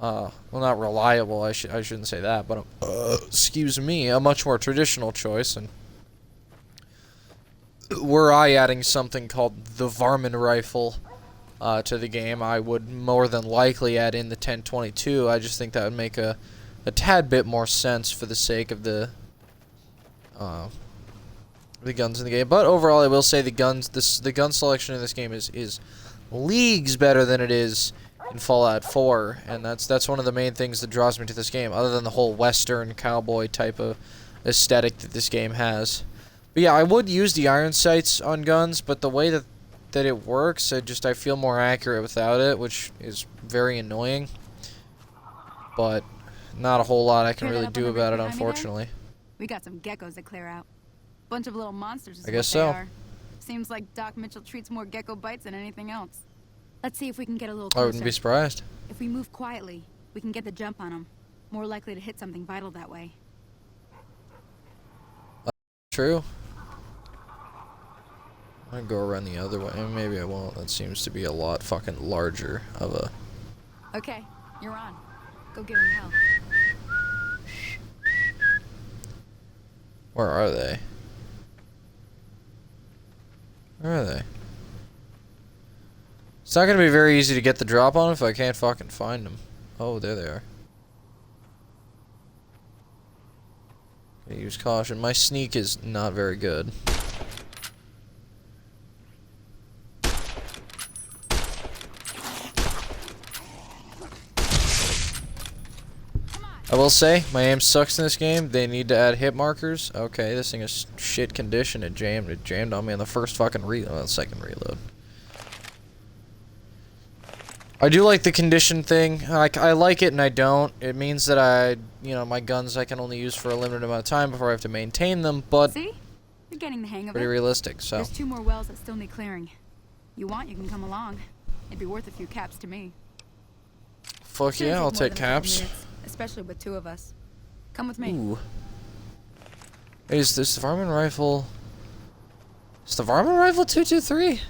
Well, not reliable. I shouldn't say that, but excuse me, a much more traditional choice. And were I adding something called the Varmint rifle to the game, I would more than likely add in the 1022. I just think that would make a tad bit more sense for the sake of the guns in the game. But overall, I will say the gun selection in this game is leagues better than it is in Fallout 4, and that's one of the main things that draws me to this game, other than the whole Western cowboy type of aesthetic that this game has. But yeah, I would use the iron sights on guns, but the way that it works, I feel more accurate without it, which is very annoying. But not a whole lot I can Hear that really up on do the about roof it, behind me there? unfortunately. We got some geckos to clear out. Bunch of little monsters is I guess what they so. are. Seems like Doc Mitchell treats more gecko bites than anything else. Let's see if we can get a little I closer. wouldn't be surprised. If we move quietly, we can get the jump on them. More likely to hit something vital that way. True. I'm gonna go around the other way. Maybe I won't. That seems to be a lot fucking larger of a... Okay, you're on. Go give him hell. Where are they? Where are they? It's not gonna be very easy to get the drop on if I can't fucking find them. Oh, there they are. Use caution. My sneak is not very good. I will say, my aim sucks in this game. They need to add hit markers. Okay, this thing is shit condition. It jammed on me on the first fucking second reload. I do like the condition thing. I like it and I don't. It means that my guns I can only use for a limited amount of time before I have to maintain them, but See? You're getting the hang of pretty it. realistic, so. There's 2 more wells that still need clearing. You want, you can come along. It'd be worth a few caps to me. Fuck Shouldn't yeah, I'll more take than a couple caps. minutes, especially with 2 of us. Come with me. Ooh. Hey, is this the Varmint rifle? Is the Varmint rifle 223?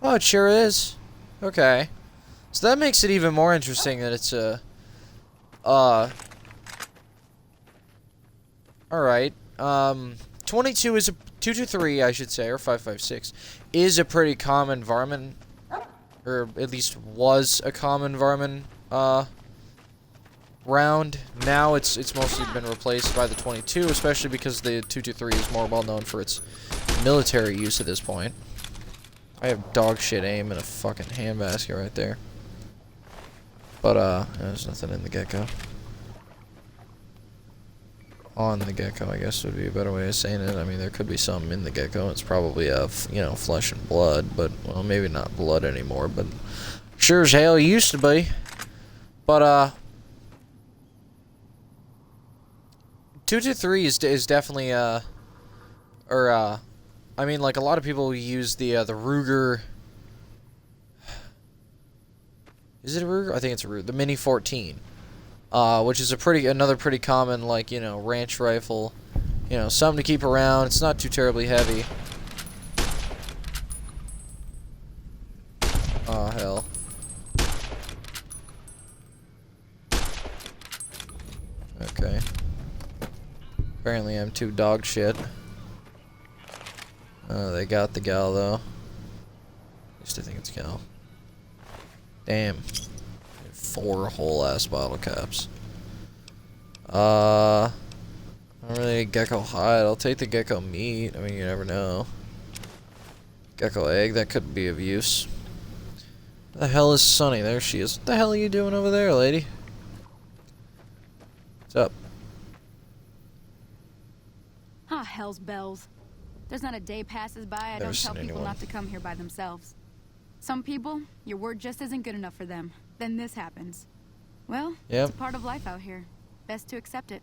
Oh, it sure is. Okay. So that makes it even more interesting that it's a... Alright. 22 is a... 223, I should say, or 556, is a pretty common varmint... Or at least was a common varmint, round. Now it's mostly been replaced by the 22, especially because the 223 is more well known for its military use at this point. I have dog shit aim and a fucking handbasket right there. But there's nothing in the gecko. On the gecko, I guess would be a better way of saying it. I mean, there could be something in the gecko. It's probably flesh and blood, but well, maybe not blood anymore, but sure as hell used to be. But 223 is definitely I mean, like a lot of people use the Ruger. Is it a Ruger? I think it's a Ruger. The Mini 14. which is another pretty common, like, you know, ranch rifle. You know, something to keep around. It's not too terribly heavy. Oh, hell. Okay. Apparently I'm too dog shit. They got the gal, though. At least I think it's gal. Damn. 4 whole-ass bottle caps. I don't really need gecko hide. I'll take the gecko meat. I mean, you never know. Gecko egg, that could be of use. The hell is Sunny? There she is. What the hell are you doing over there, lady? What's up? Ah, hell's bells. There's not a day passes by I Never don't tell seen people anyone. not to come here by themselves. Some people, your word just isn't good enough for them. Then this happens. Well, Yep. it's a part of life out here. Best to accept it.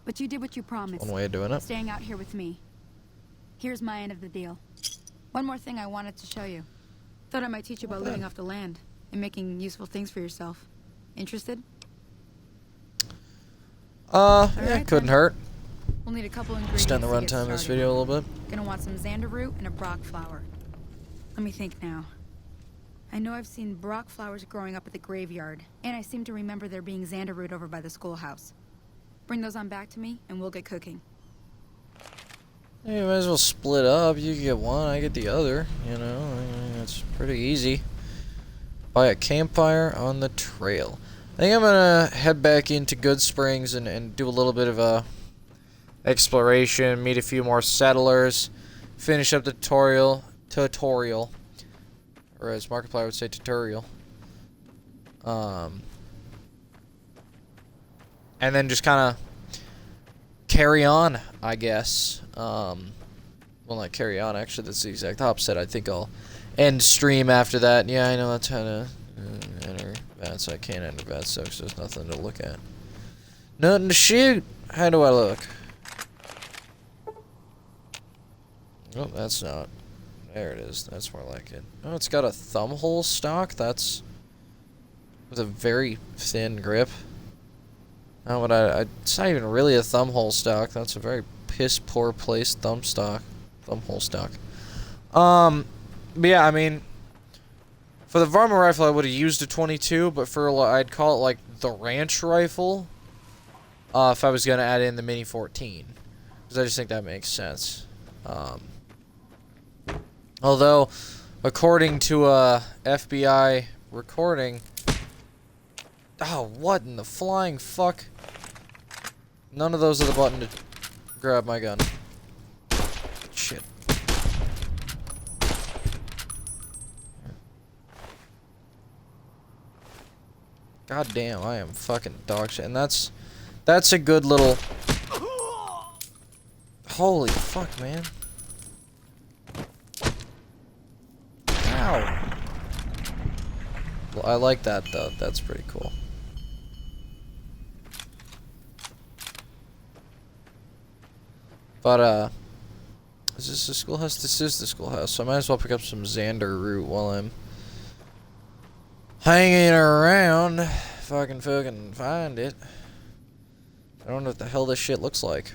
But you did what you promised. One way of doing it. Staying out here with me. Here's my end of the deal. One more thing I wanted to show you. Thought I might teach you about living off the land and making useful things for yourself. Interested? Yeah, Alright, couldn't then. hurt. We'll need a couple ingredients. Extend the to get runtime of this started. video a little bit. Gonna want some xander root and a brock flower. Let me think now. I know I've seen brock flowers growing up at the graveyard, and I seem to remember there being xander root over by the schoolhouse. Bring those on back to me, and we'll get cooking. Yeah, you might as well split up. You get one, I get the other. You know, I mean, it's pretty easy. Buy a campfire on the trail. I think I'm gonna head back into Good Springs and do a little bit of a exploration, meet a few more settlers, finish up the tutorial, or as Markiplier would say, tutorial. And then just kind of carry on, I guess. Well, not carry on, actually, that's the exact opposite. I think I'll end stream after that. Yeah, I know that's how to enter that, so I can't enter that, so there's nothing to look at. Nothing to shoot! How do I look? Oh, that's not. There it is. That's more like it. Oh, it's got a thumb hole stock? That's with a very thin grip. Not what it's not even really a thumb hole stock. That's a very piss poor placed thumb hole stock. But yeah, I mean, for the varmint rifle, I would have used a 22, but for I'd call it like the ranch rifle. If I was gonna add in the Mini 14, because I just think that makes sense. Although, according to a FBI recording, oh, what in the flying fuck? None of those are the button to grab my gun. Shit. God damn, I am fucking dog shit. And that's a good little... Holy fuck, man. Ow. Well, I like that, though. That's pretty cool. But, is this the schoolhouse? This is the schoolhouse, so I might as well pick up some xander root while I'm hanging around. If I can fucking find it. I don't know what the hell this shit looks like.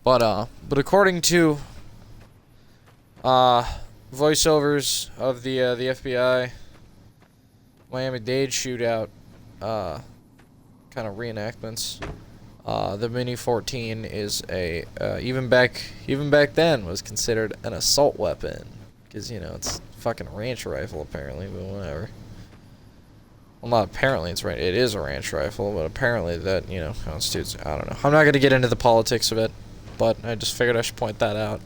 But according to voiceovers of the FBI Miami-Dade shootout kind of reenactments, the Mini 14 is a even back then was considered an assault weapon, because you know it's a fucking ranch rifle apparently, but whatever. Well, not apparently, it is a ranch rifle, but apparently that, you know, constitutes, I don't know. I'm not going to get into the politics of it, but I just figured I should point that out.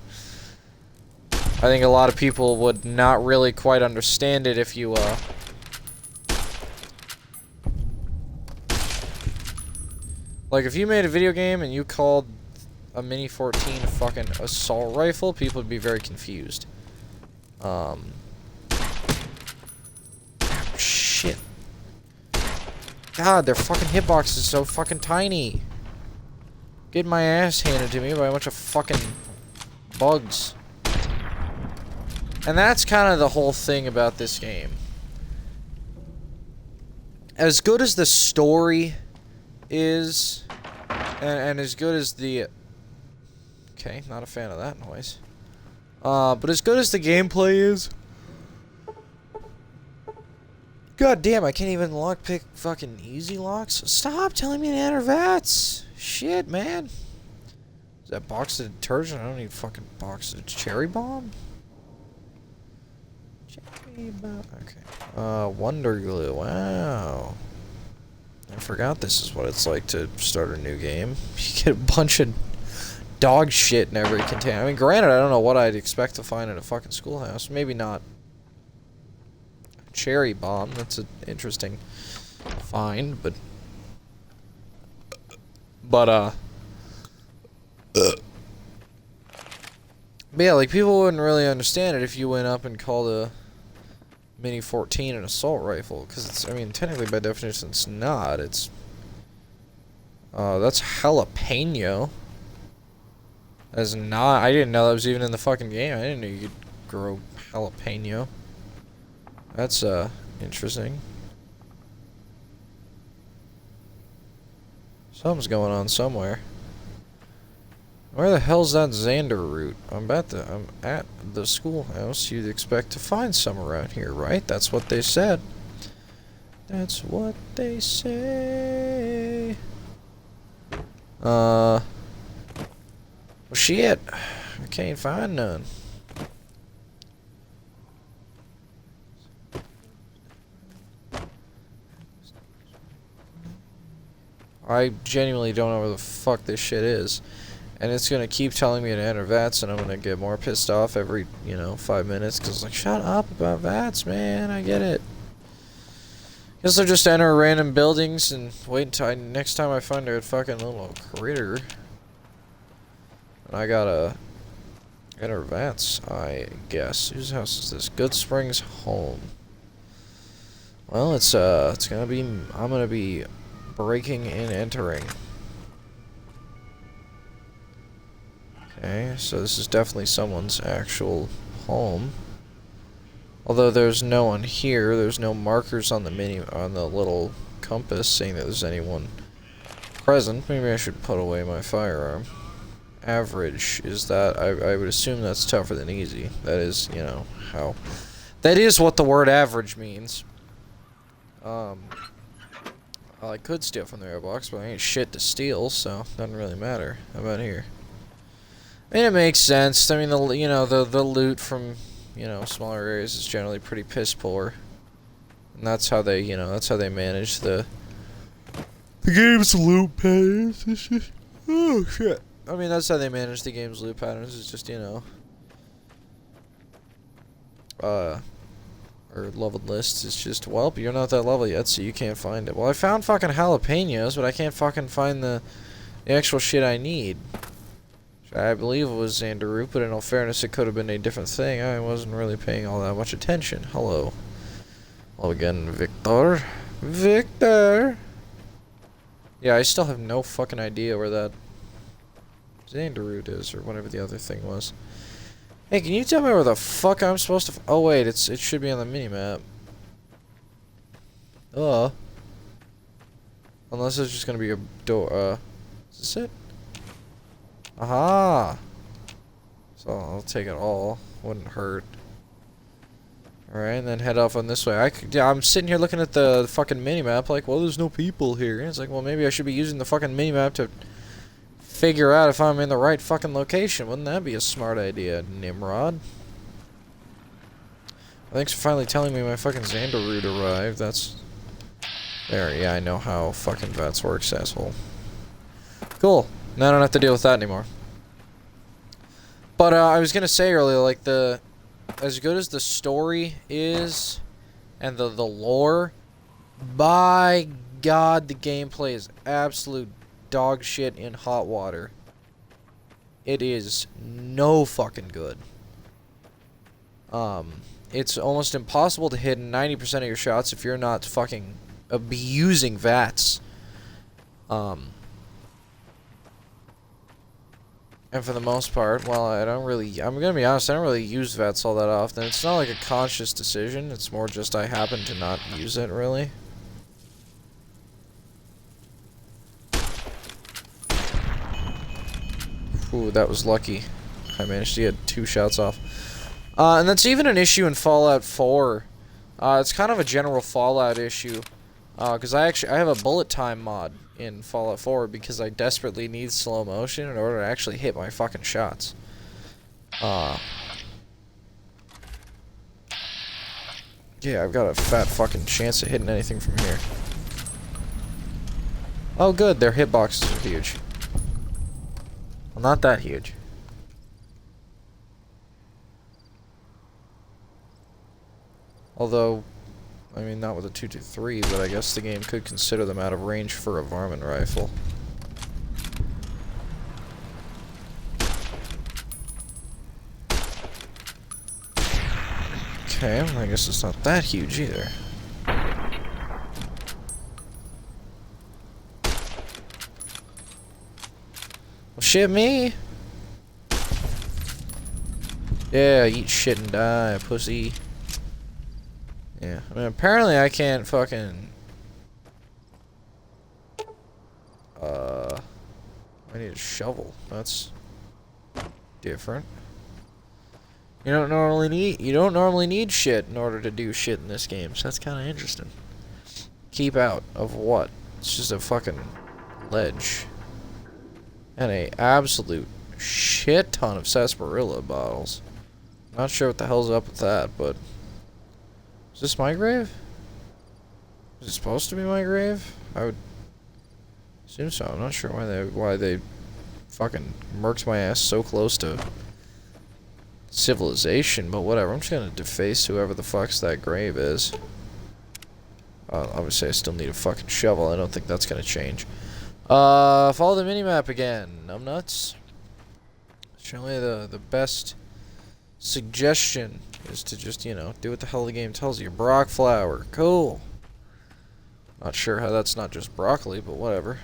I think a lot of people would not really quite understand it if you, like, if you made a video game and you called a Mini 14 a fucking assault rifle, people would be very confused. Shit. God, their fucking hitbox is so fucking tiny. Get my ass handed to me by a bunch of fucking bugs. And that's kind of the whole thing about this game. as good as the story is, and as good as the... Okay, not a fan of that noise. But as good as the gameplay is... God damn, I can't even lockpick fucking easy locks. Stop telling me to enter VATS. Shit, man. Is that box of detergent? I don't need fucking box of cherry bomb. Cherry bomb. Okay. Wonder glue. Wow. I forgot this is what it's like to start a new game. You get a bunch of dog shit in every container. I mean, granted, I don't know what I'd expect to find in a fucking schoolhouse. Maybe not cherry bomb. That's an interesting find, but yeah, like, people wouldn't really understand it if you went up and called a Mini 14 an assault rifle, because it's, I mean, technically by definition it's not. It's that's jalapeno. That's not. I didn't know that was even in the fucking game. I didn't know you could grow jalapeno. That's interesting. Something's going on somewhere. Where the hell's that Xander route? I'm at the schoolhouse. You'd expect to find some around here, right? That's what they said. That's what they say. Well, shit. I can't find none. I genuinely don't know where the fuck this shit is. And it's gonna keep telling me to enter VATS, and I'm gonna get more pissed off every, 5 minutes, because, like, shut up about VATS, man, I get it. Guess I'll just enter random buildings and wait until next time I find a fucking little critter. And I gotta enter VATS, I guess. Whose house is this? Goodsprings Home. Well, it's gonna be, I'm gonna be breaking and entering. Okay, so this is definitely someone's actual home. Although there's no one here, there's no markers on the little compass saying that there's anyone present. Maybe I should put away my firearm. Average is that I would assume that's tougher than easy. That is, how that is what the word average means. Well, I could steal from the airbox, but I ain't shit to steal, so it doesn't really matter. How about here? I mean, it makes sense. I mean, the loot from, smaller areas is generally pretty piss poor. And that's how they, that's how they manage the game's loot patterns. Oh, shit. I mean, that's how they manage the game's loot patterns. It's just, or leveled lists. It's just, well, you're not that level yet, so you can't find it. Well, I found fucking jalapenos, but I can't fucking find the actual shit I need. I believe it was Xander root, but in all fairness, it could have been a different thing. I wasn't really paying all that much attention. Hello. Hello again, Victor. Victor! Yeah, I still have no fucking idea where that Xander root is, or whatever the other thing was. Hey, can you tell me where the fuck I'm supposed to... Oh, wait, it should be on the minimap. Unless it's just gonna be a door, is this it? Aha! So I'll take it all. Wouldn't hurt. Alright, and then head off on this way. I'm sitting here looking at the fucking minimap like, well, there's no people here. And it's like, well, maybe I should be using the fucking minimap to figure out if I'm in the right fucking location. Wouldn't that be a smart idea, Nimrod? Thanks for finally telling me my fucking Xander root arrived. That's... There, yeah, I know how fucking VATS works, asshole. Cool. Now I don't have to deal with that anymore. But I was gonna say earlier, like, as good as the story is, and the lore, by God, the gameplay is absolute dog shit in hot water. It is no fucking good. It's almost impossible to hit 90% of your shots if you're not fucking abusing VATS. And for the most part, well, I'm gonna be honest, I don't really use VATS all that often. It's not like a conscious decision, it's more just I happen to not use it, really. Ooh, that was lucky. I managed to get 2 shots off. And that's even an issue in Fallout 4. It's kind of a general Fallout issue. Because I have a bullet time mod in Fallout 4 because I desperately need slow motion in order to actually hit my fucking shots. Yeah, I've got a fat fucking chance of hitting anything from here. Oh good, their hitboxes are huge. Well, not that huge. Although, I mean, not with a 223, but I guess the game could consider them out of range for a varmint rifle. Okay, well, I guess it's not that huge either. Well, shit me! Yeah, eat shit and die, pussy. Yeah, I mean, apparently I can't fucking... I need a shovel. That's different. You don't normally need shit in order to do shit in this game, so that's kind of interesting. Keep out of what? It's just a fucking ledge. And a absolute shit ton of sarsaparilla bottles. Not sure what the hell's up with that, but... Is this my grave? Is it supposed to be my grave? I would assume so. I'm not sure why they fucking murked my ass so close to civilization, but whatever. I'm just gonna deface whoever the fuck's that grave is. Obviously I still need a fucking shovel. I don't think that's gonna change. Follow the minimap again. Numbnuts. Surely the best suggestion is to just, you know, do what the hell the game tells you. Brock flower. Cool. Not sure how that's not just broccoli, but whatever.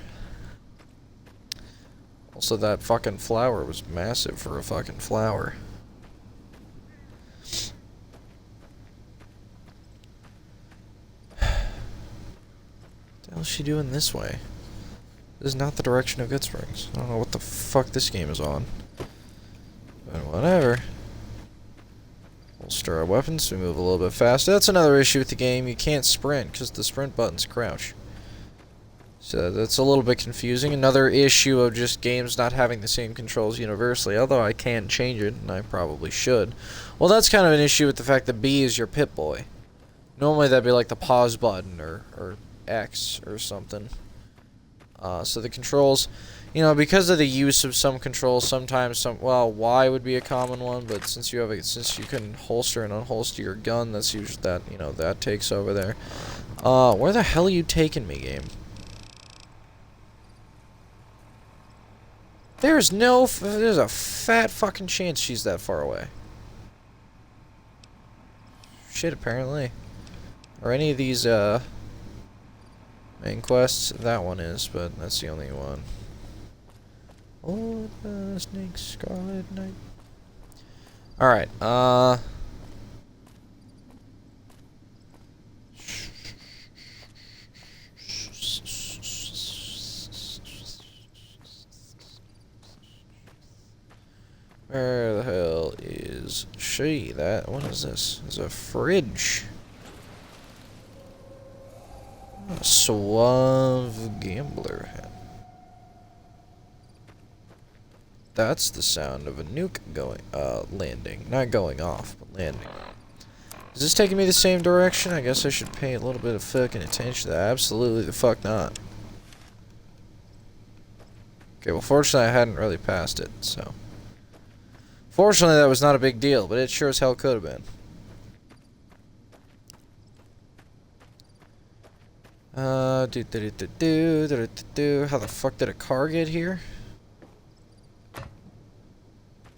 Also, that fucking flower was massive for a fucking flower. What the hell is she doing this way? This is not the direction of Goodsprings. I don't know what the fuck this game is on. But whatever. Holster our weapons, we move a little bit faster. That's another issue with the game. You can't sprint because the sprint button's crouch. So that's a little bit confusing. Another issue of just games not having the same controls universally, although I can change it, and I probably should. Well, that's kind of an issue with the fact that B is your Pip-Boy. Normally that'd be like the pause button or X or something. So the controls, you know, because of the use of some controls, sometimes Y would be a common one, but since you can holster and unholster your gun, that's usually that takes over there. Where the hell are you taking me, game? There's a fat fucking chance she's that far away. Shit, apparently. Or any of these, main quests, that one is, but that's the only one. Oh, the Snake Scarlet Knight. Alright, where the hell is she? What is this? It's a fridge. A suave gambler hat. That's the sound of a nuke landing. Not going off, but landing. Is this taking me the same direction? I guess I should pay a little bit of fucking attention to that. Absolutely the fuck not. Okay, well fortunately I hadn't really passed it, so. Fortunately that was not a big deal, but it sure as hell could have been. How the fuck did a car get here?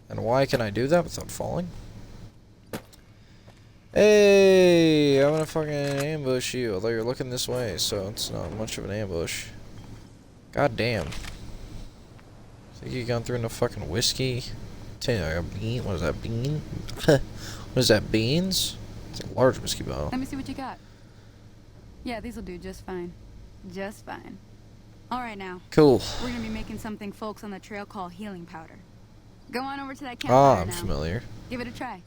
And why can I do that without falling? Hey, I'm gonna fucking ambush you, although you're looking this way, so it's not much of an ambush. God damn. Think you gone through enough fucking whiskey? A bean? What is that, bean? What is that, beans? It's a large whiskey bottle. Let me see what you got. Yeah, these'll do just fine. Just fine. All right now. Cool. We're gonna be making something folks on the trail call healing powder. Go on over to that Ah, campfire I'm now. familiar. Give it a try.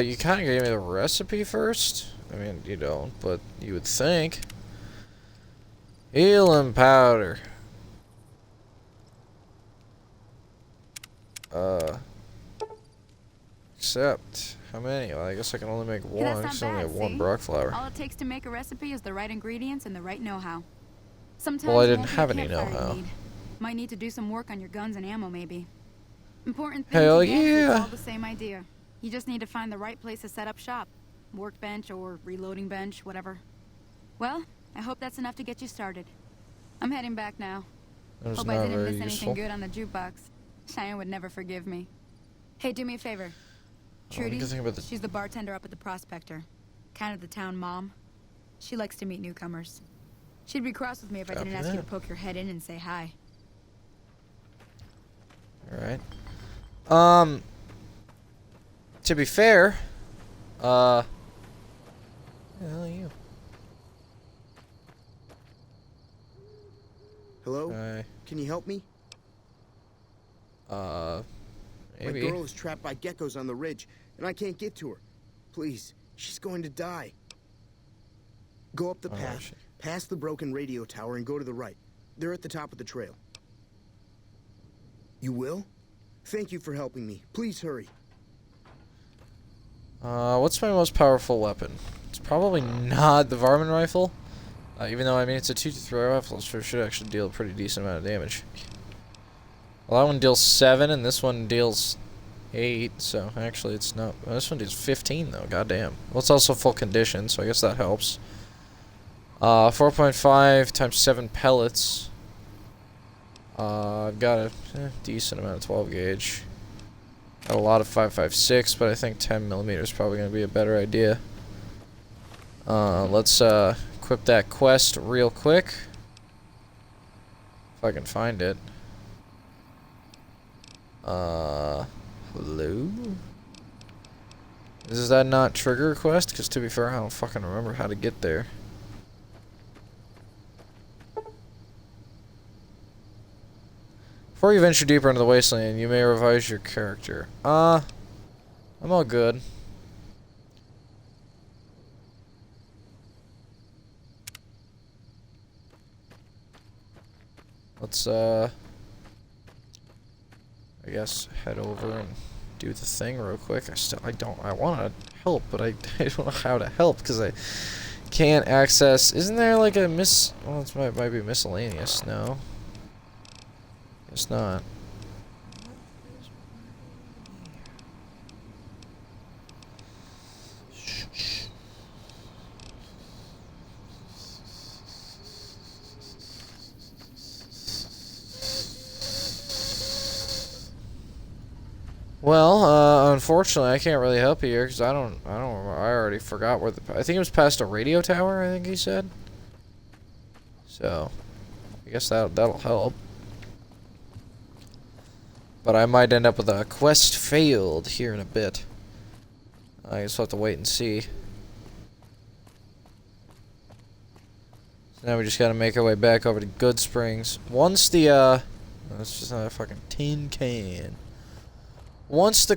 You kind of gave me the recipe first. I mean, you don't, but you would think. Healing powder. Except, how many? Well, I guess I can only make one. that's not Because I only bad, have one see? Brock flower. All it takes to make a recipe is the right ingredients and the right know-how. Sometimes Well, I it didn't won't be have a any campfire you know-how. need. Might need to do some work on your guns and ammo, maybe. Important things Hell again, yeah. it's all the same idea. You just need to find the right place to set up shop. Workbench or reloading bench, whatever. Well, I hope that's enough to get you started. I'm heading back now. That was Hope not I didn't very miss useful. anything good on the jukebox. Cheyenne would never forgive me. Hey, do me a favor. Trudy, good thing about the- she's the bartender up at the Prospector. Kind of the town mom. She likes to meet newcomers. She'd be cross with me if I Copy didn't ask you to that. poke your head in and say hi. Alright. To be fair, the hell are you? Hello? Hi. Can you help me? Maybe. My girl is trapped by geckos on the ridge, and I can't get to her. Please, she's going to die. Go up the Oh, path, shit. past the broken radio tower, and go to the right. They're at the top of the trail. You will? Thank you for helping me. Please hurry. What's my most powerful weapon? It's probably not the Varmin rifle. Even though, I mean, it's a 2-3 rifle, so it should actually deal a pretty decent amount of damage. Well, that one deals 7, and this one deals 8, so actually it's not... Well, this one deals 15, though, goddamn. Well, it's also full condition, so I guess that helps. 4.5 times 7 pellets. I've got a decent amount of 12 gauge. Got a lot of 5.56, but I think 10 millimeters is probably going to be a better idea. Let's equip that quest real quick. If I can find it. Hello? Is that not trigger quest? Because to be fair, I don't fucking remember how to get there. Before you venture deeper into the wasteland, you may revise your character. I'm all good. Let's, I guess head over and do the thing real quick. I want to help, but I don't know how to help because I can't access. Isn't there like a well, it might be miscellaneous. No. It's not. Well, unfortunately, I can't really help you here because I don't remember. I already forgot where I think it was past a radio tower. I think he said. So, I guess that'll help. But I might end up with a quest failed here in a bit. I guess we'll have to wait and see. So now we just gotta make our way back over to Goodsprings. Once the, that's just not a fucking tin can. Once the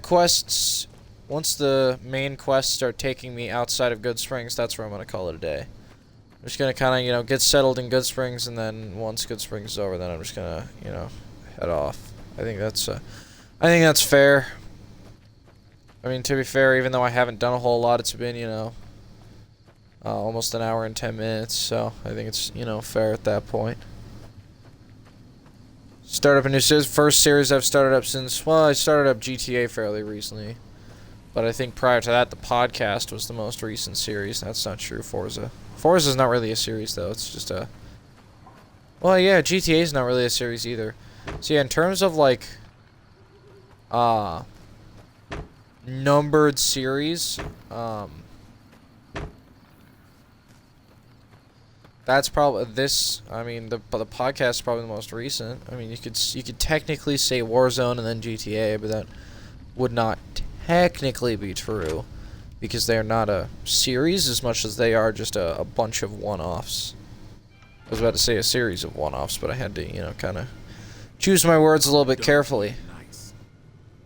main quests start taking me outside of Goodsprings, that's where I'm gonna call it a day. I'm just gonna kinda, you know, get settled in Goodsprings, and then once Goodsprings is over, then I'm just gonna, you know, head off. I think that's fair. I mean, to be fair, even though I haven't done a whole lot, it's been, you know, almost an hour and 10 minutes, so I think it's, you know, fair at that point. Start up a new series. First series I've started up since, well, I started up GTA fairly recently. But I think prior to that, the podcast was the most recent series. That's not true, Forza. Forza's not really a series, though. It's just a... Well, yeah, GTA's not really a series either. So yeah, in terms of, like, numbered series, that's probably this. I mean, the podcast is probably the most recent. I mean, you could technically say Warzone and then GTA, but that would not technically be true because they are not a series as much as they are just a bunch of one-offs. I was about to say a series of one-offs, but I had to, you know, kind of choose my words a little bit Done carefully. Nice.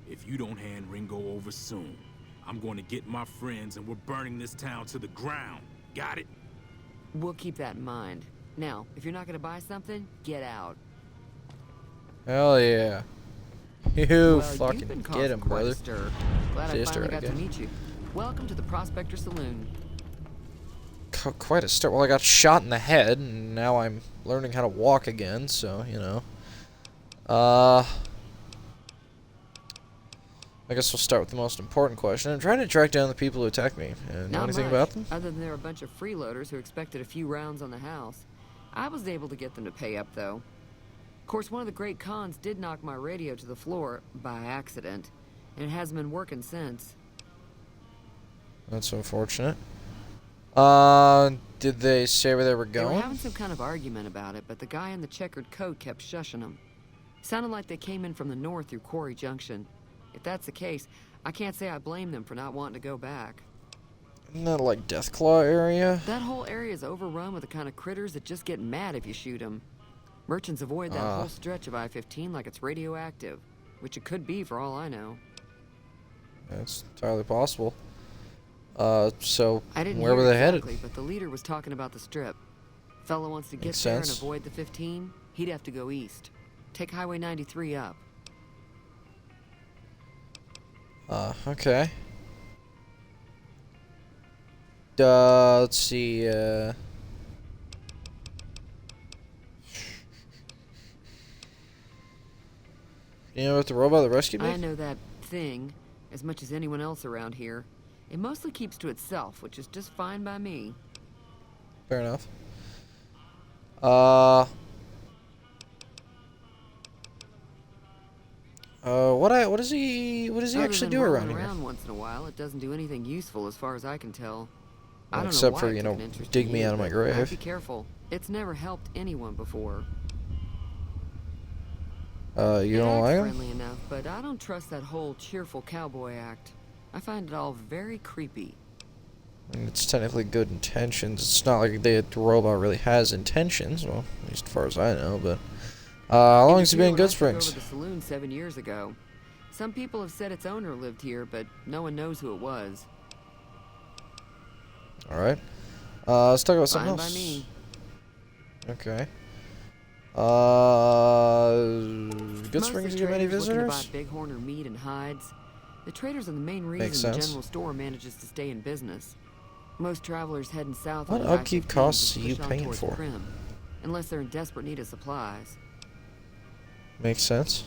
If you don't hand Ringo over soon, I'm going to get my friends and we're burning this town to the ground. Got it? We'll keep that in mind. Now, if you're not gonna buy something, get out. Hell yeah. You Well, fucking you've been get him, causing quite a brother. stir. Glad I Sister, finally I got to guess. meet you. Welcome to the Prospector Saloon. Quite a start. Well, I got shot in the head, and now I'm learning how to walk again, so, you know. I guess we'll start with the most important question. I'm trying to track down the people who attacked me. Know Not anything much, about them? other than they're a bunch of freeloaders who expected a few rounds on the house. I was able to get them to pay up, though. Of course, one of the great cons did knock my radio to the floor by accident, and it hasn't been working since. That's unfortunate. Did they say where they were They were going? having some kind of argument about it, but the guy in the checkered coat kept shushing them. Sounded like they came in from the north through Quarry Junction. If that's the case, I can't say I blame them for not wanting to go back. Isn't that like Deathclaw area? That whole area is overrun with the kind of critters that just get mad if you shoot them. Merchants avoid that whole stretch of I-15 like it's radioactive, which it could be for all I know. That's entirely possible. So I didn't where hear were they exactly, headed? but the leader was talking about the strip. Fellow wants to get Makes there sense. and avoid the 15, he'd have to go east. Take Highway 93 up. Okay. Let's see, you know about the robot that rescued me? I know that thing as much as anyone else around here. It mostly keeps to itself, which is just fine by me. Fair enough. What does he Other actually than do rolling around here? around once in a while, it doesn't do anything useful as far as I can tell. I don't know Except why for, it you took know, an interest dig in me you, out of my but grave. Be careful. It's never helped anyone before. You It don't acts like him? friendly enough, but I don't trust that whole cheerful cowboy act. I find it all very creepy. I mean, it's technically good intentions. It's not like the robot really has intentions, well, at least as far as I know, but... how long has he been in When I Good took over Springs? the saloon 7 years ago. Some people have said its owner lived here, but no one knows who it was. Alright. Let's talk about something Fine by else. me. Okay. Good Mostly Springs get many traders looking to visitors? buy bighorn or meat and hides. The traders are the main Makes reason the sense. general store manages to stay in business. Most travelers heading south What on the upkeep I-15 costs just are you push on paying towards for? Primm, unless they're in desperate need of supplies. Makes sense.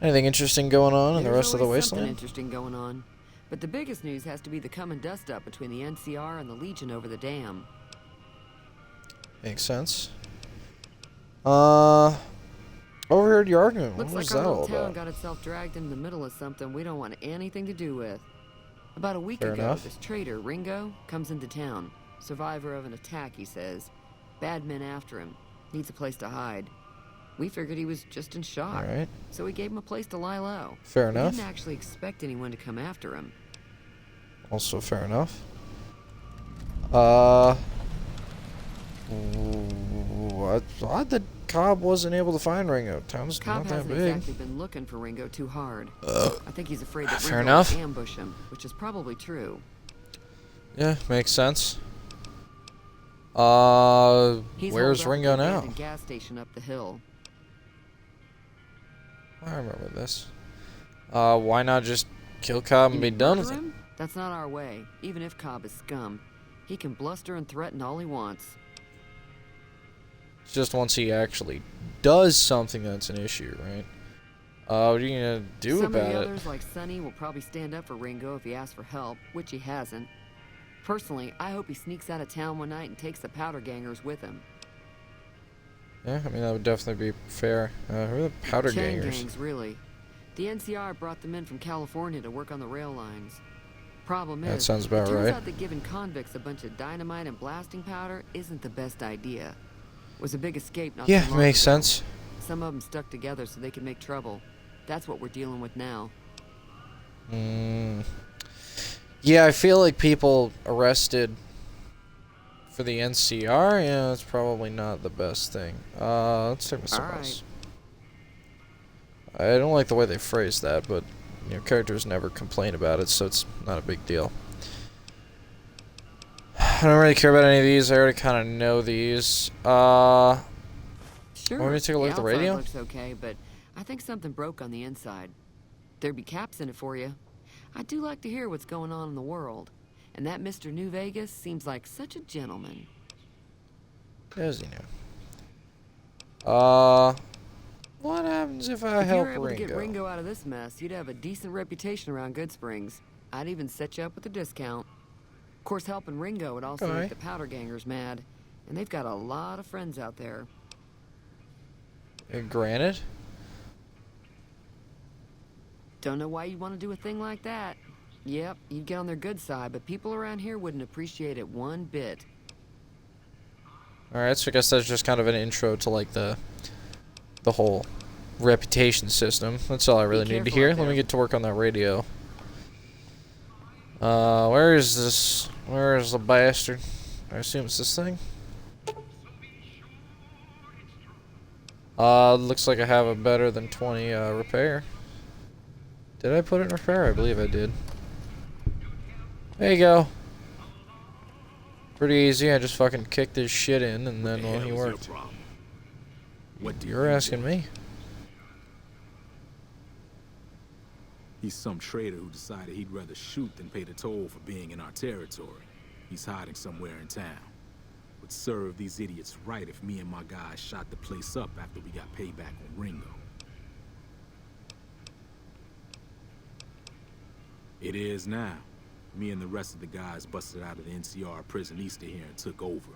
Anything interesting going on in the There's rest of the always something wasteland? interesting going on. But the biggest news has to be the come and dust up between the NCR and the Legion over the dam. Makes sense. Overheard your argument. What Looks was like our that all little town about? got itself dragged into the middle of something we don't want anything to do with. About a week Fair ago, enough. this trader, Ringo, comes into town. Survivor of an attack, he says. Bad men after him. Needs a place to hide. We figured he was just in shock. Alright. So we gave him a place to lie low. Fair We enough. didn't actually expect anyone to come after him. Also fair enough. It's odd that Cobb wasn't able to find Ringo. Town's Cobb not that hasn't big. exactly been looking for Ringo too hard. I think he's afraid that Fair Ringo enough. will ambush him, which is probably true. Yeah, makes sense. He's Where's holed up at Ringo the now? abandoned gas station up the hill. I remember this. Why not just kill Cobb and be done with Murder it? him? That's not our way. Even if Cobb is scum, he can bluster and threaten all he wants. It's just once he actually does something that's an issue, right? What are you gonna do Some about of the it? others, like Sonny, will probably stand up for Ringo if he asks for help, which he hasn't. Personally, I hope he sneaks out of town one night and takes the powder gangers with him. Yeah, I mean that would definitely be fair. Who are the powder Chain gangers? gangs, really. The NCR brought them in from California to work on the rail lines. Problem That is, sounds about it turns right. out that giving convicts a bunch of dynamite and blasting powder isn't the best idea. It was a big escape not Yeah, too long makes ago. sense. Some of them stuck together so they could make trouble. That's what we're dealing with now. Yeah, I feel like people arrested For the NCR, yeah, it's probably not the best thing. Let's take something else. I don't like the way they phrase that, but you know, characters never complain about it, so it's not a big deal. I don't really care about any of these. I already kind of know these. Sure. Want me to take a look at the radio? Looks okay, but I think something broke on the inside. There'd be caps in it for you. I do like to hear what's going on in the world. And that Mr. New Vegas seems like such a gentleman. Does he know? What happens if I help If you were able to get Ringo? Ringo out of this mess, you'd have a decent reputation around Goodsprings. I'd even set you up with a discount. Of course, helping Ringo would also Okay. make the powder gangers mad. And they've got a lot of friends out there. Granted. Don't know why you'd want to do a thing like that. Yep, you'd get on their good side, but people around here wouldn't appreciate it one bit. Alright, so I guess that's just kind of an intro to like the whole reputation system. That's all I really need to hear. Let me get to work on that radio. Where is this? Where is the bastard? I assume it's this thing. Looks like I have a better than 20 repair. Did I put it in repair? I believe I did. There you go. Pretty easy. I just fucking kicked this shit in, and then well, he worked. You're asking me. He's some traitor who decided he'd rather shoot than pay the toll for being in our territory. He's hiding somewhere in town. Would serve these idiots right if me and my guys shot the place up after we got payback on Ringo. It is now. Me and the rest of the guys busted out of the NCR prison east of here and took over.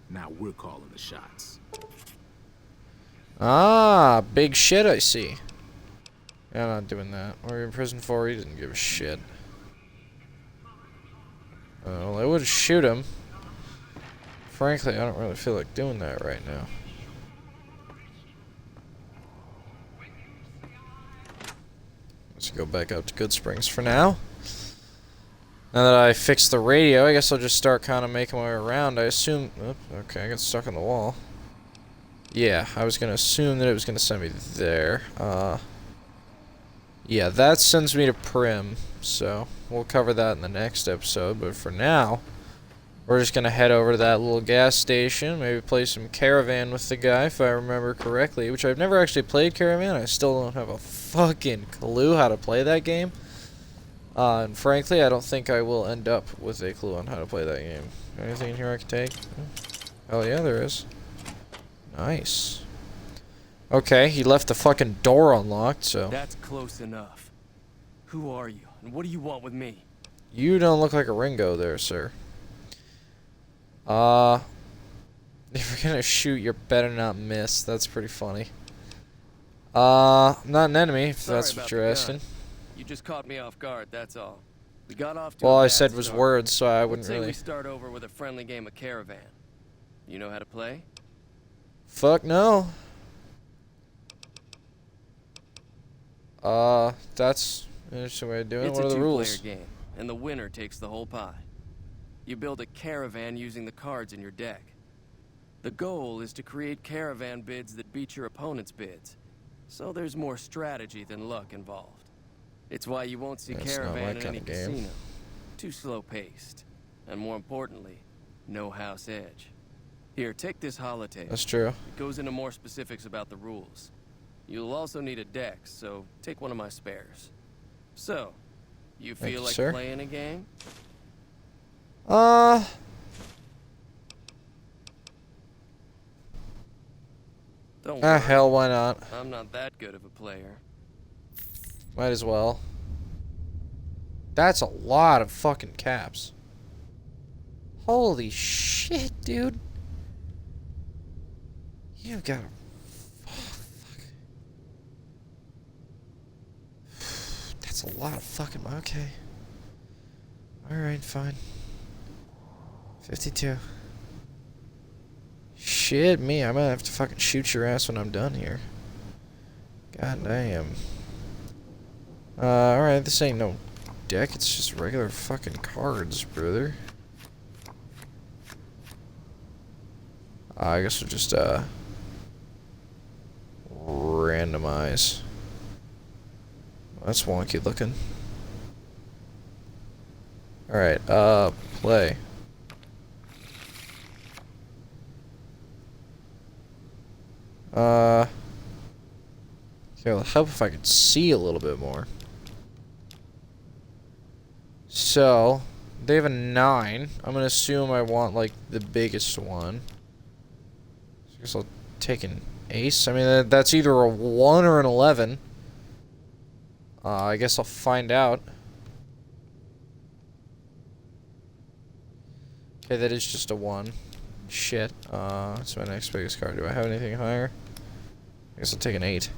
Now we're calling the shots. Ah, big shit I see. Yeah, I'm not doing that. What are you in prison for? He doesn't give a shit. Well, I would shoot him. Frankly, I don't really feel like doing that right now. Let's go back out to Goodsprings for now. Now that I fixed the radio, I guess I'll just start kind of making my way around. I assume... Oh, okay, I got stuck on the wall. Yeah, I was going to assume that it was going to send me there. Yeah, that sends me to Prim, so we'll cover that in the next episode. But for now, we're just going to head over to that little gas station, maybe play some Caravan with the guy, if I remember correctly, which I've never actually played Caravan. I still don't have a fucking clue how to play that game. And frankly, I don't think I will end up with a clue on how to play that game. Anything in here I can take? Oh yeah, there is. Nice. Okay, he left the fucking door unlocked, so... That's close enough. Who are you, and what do you want with me? You don't look like a Ringo there, sir. If you're gonna shoot, you better not miss. That's pretty funny. I'm not an enemy, if Sorry that's about what you're the asking. gun. You just caught me off guard, that's all. We got off to Well, a I bad said was start. words, so I Let's wouldn't say really... we start over with a friendly game of Caravan. You know how to play? Fuck no. That's an interesting way of doing it. It's What a are the two-player rules? game, and the winner takes the whole pie. You build a caravan using the cards in your deck. The goal is to create caravan bids that beat your opponent's bids, so there's more strategy than luck involved. It's why you won't see That's not my caravan in kind any of game. casino. Too slow-paced, and more importantly, no house edge. Here, take this holotape. That's true. It goes into more specifics about the rules. You'll also need a deck, so take one of my spares. So, you Thank feel you, like sir. playing a game? Don't worry, Hell, why not? I'm not that good of a player. Might as well. That's a lot of fucking caps. Holy shit, dude. You've got a... That's a lot of fucking... Okay. Alright, fine. 52. Shit, me. I might have to fucking shoot your ass when I'm done here. God damn. Alright, this ain't no deck. It's just regular fucking cards, brother. I guess we'll just randomize. That's wonky looking. Alright, play. Okay, it'll help if I could see a little bit more. So, they have a 9. I'm gonna assume I want, like, the biggest one. So I guess I'll take an ace. I mean, that's either a 1 or an 11. I guess I'll find out. Okay, that is just a 1. Shit. That's my next biggest card. Do I have anything higher? I guess I'll take an 8.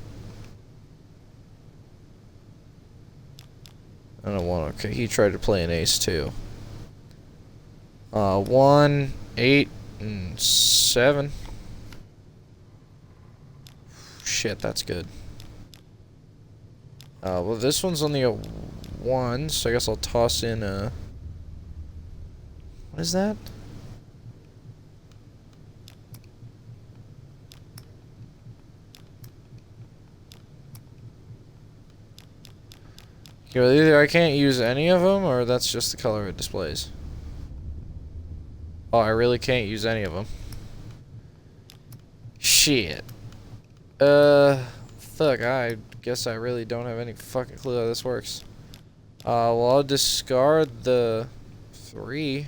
I don't want. Okay, he tried to play an ace too. 1, 8, and 7. Shit, that's good. Well, this one's only a 1, so I guess I'll toss in a... What is that? Okay, well, either I can't use any of them, or that's just the color it displays. Oh, I really can't use any of them. Shit. Fuck, I guess I really don't have any fucking clue how this works. Well, I'll discard the 3.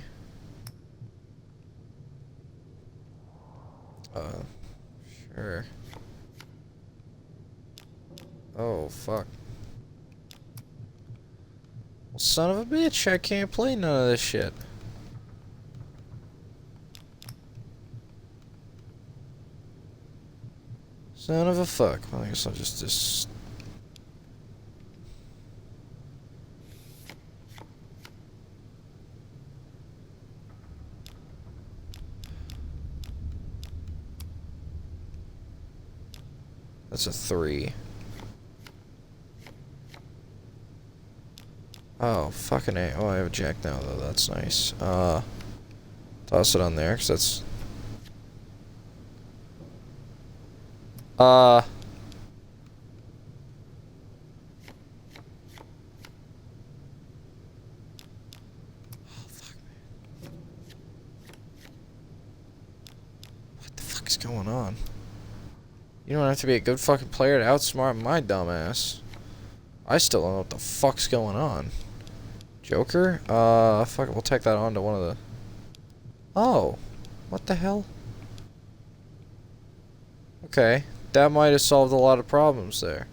Sure. Oh, fuck. Well, son of a bitch, I can't play none of this shit. Son of a fuck. Well, I guess I'll just... That's a 3. Oh, fucking A. Oh, I have a jack now, though. That's nice. Toss it on there, because that's... Oh, fuck, man. What the fuck is going on? You don't have to be a good fucking player to outsmart my dumbass. I still don't know what the fuck's going on. Joker? Fuck it, we'll take that on to one of the... Oh. What the hell? Okay. That might have solved a lot of problems there.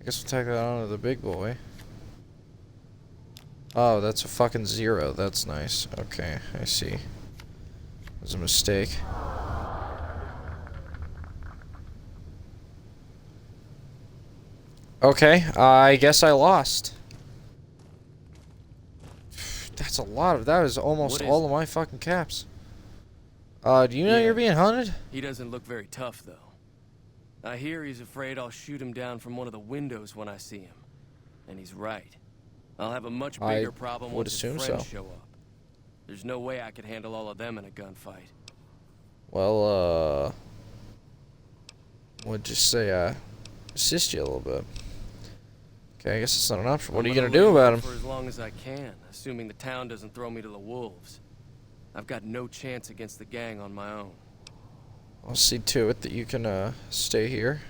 I guess we'll take that on to the big boy. Oh, that's a fucking 0. That's nice. Okay, I see. It was a mistake. Okay, I guess I lost. That's a lot of... That is almost all of my fucking caps. Do you know you're being hunted? He doesn't look very tough, though. I hear he's afraid I'll shoot him down from one of the windows when I see him. And he's right. I'll have a much bigger problem once his friends show up. There's no way I could handle all of them in a gunfight. Well, would just say I assist you a little bit. Okay, I guess it's not an option. What are you gonna do about him? For as long as I can, assuming the town doesn't throw me to the wolves. I've got no chance against the gang on my own. I'll see to it that you can stay here.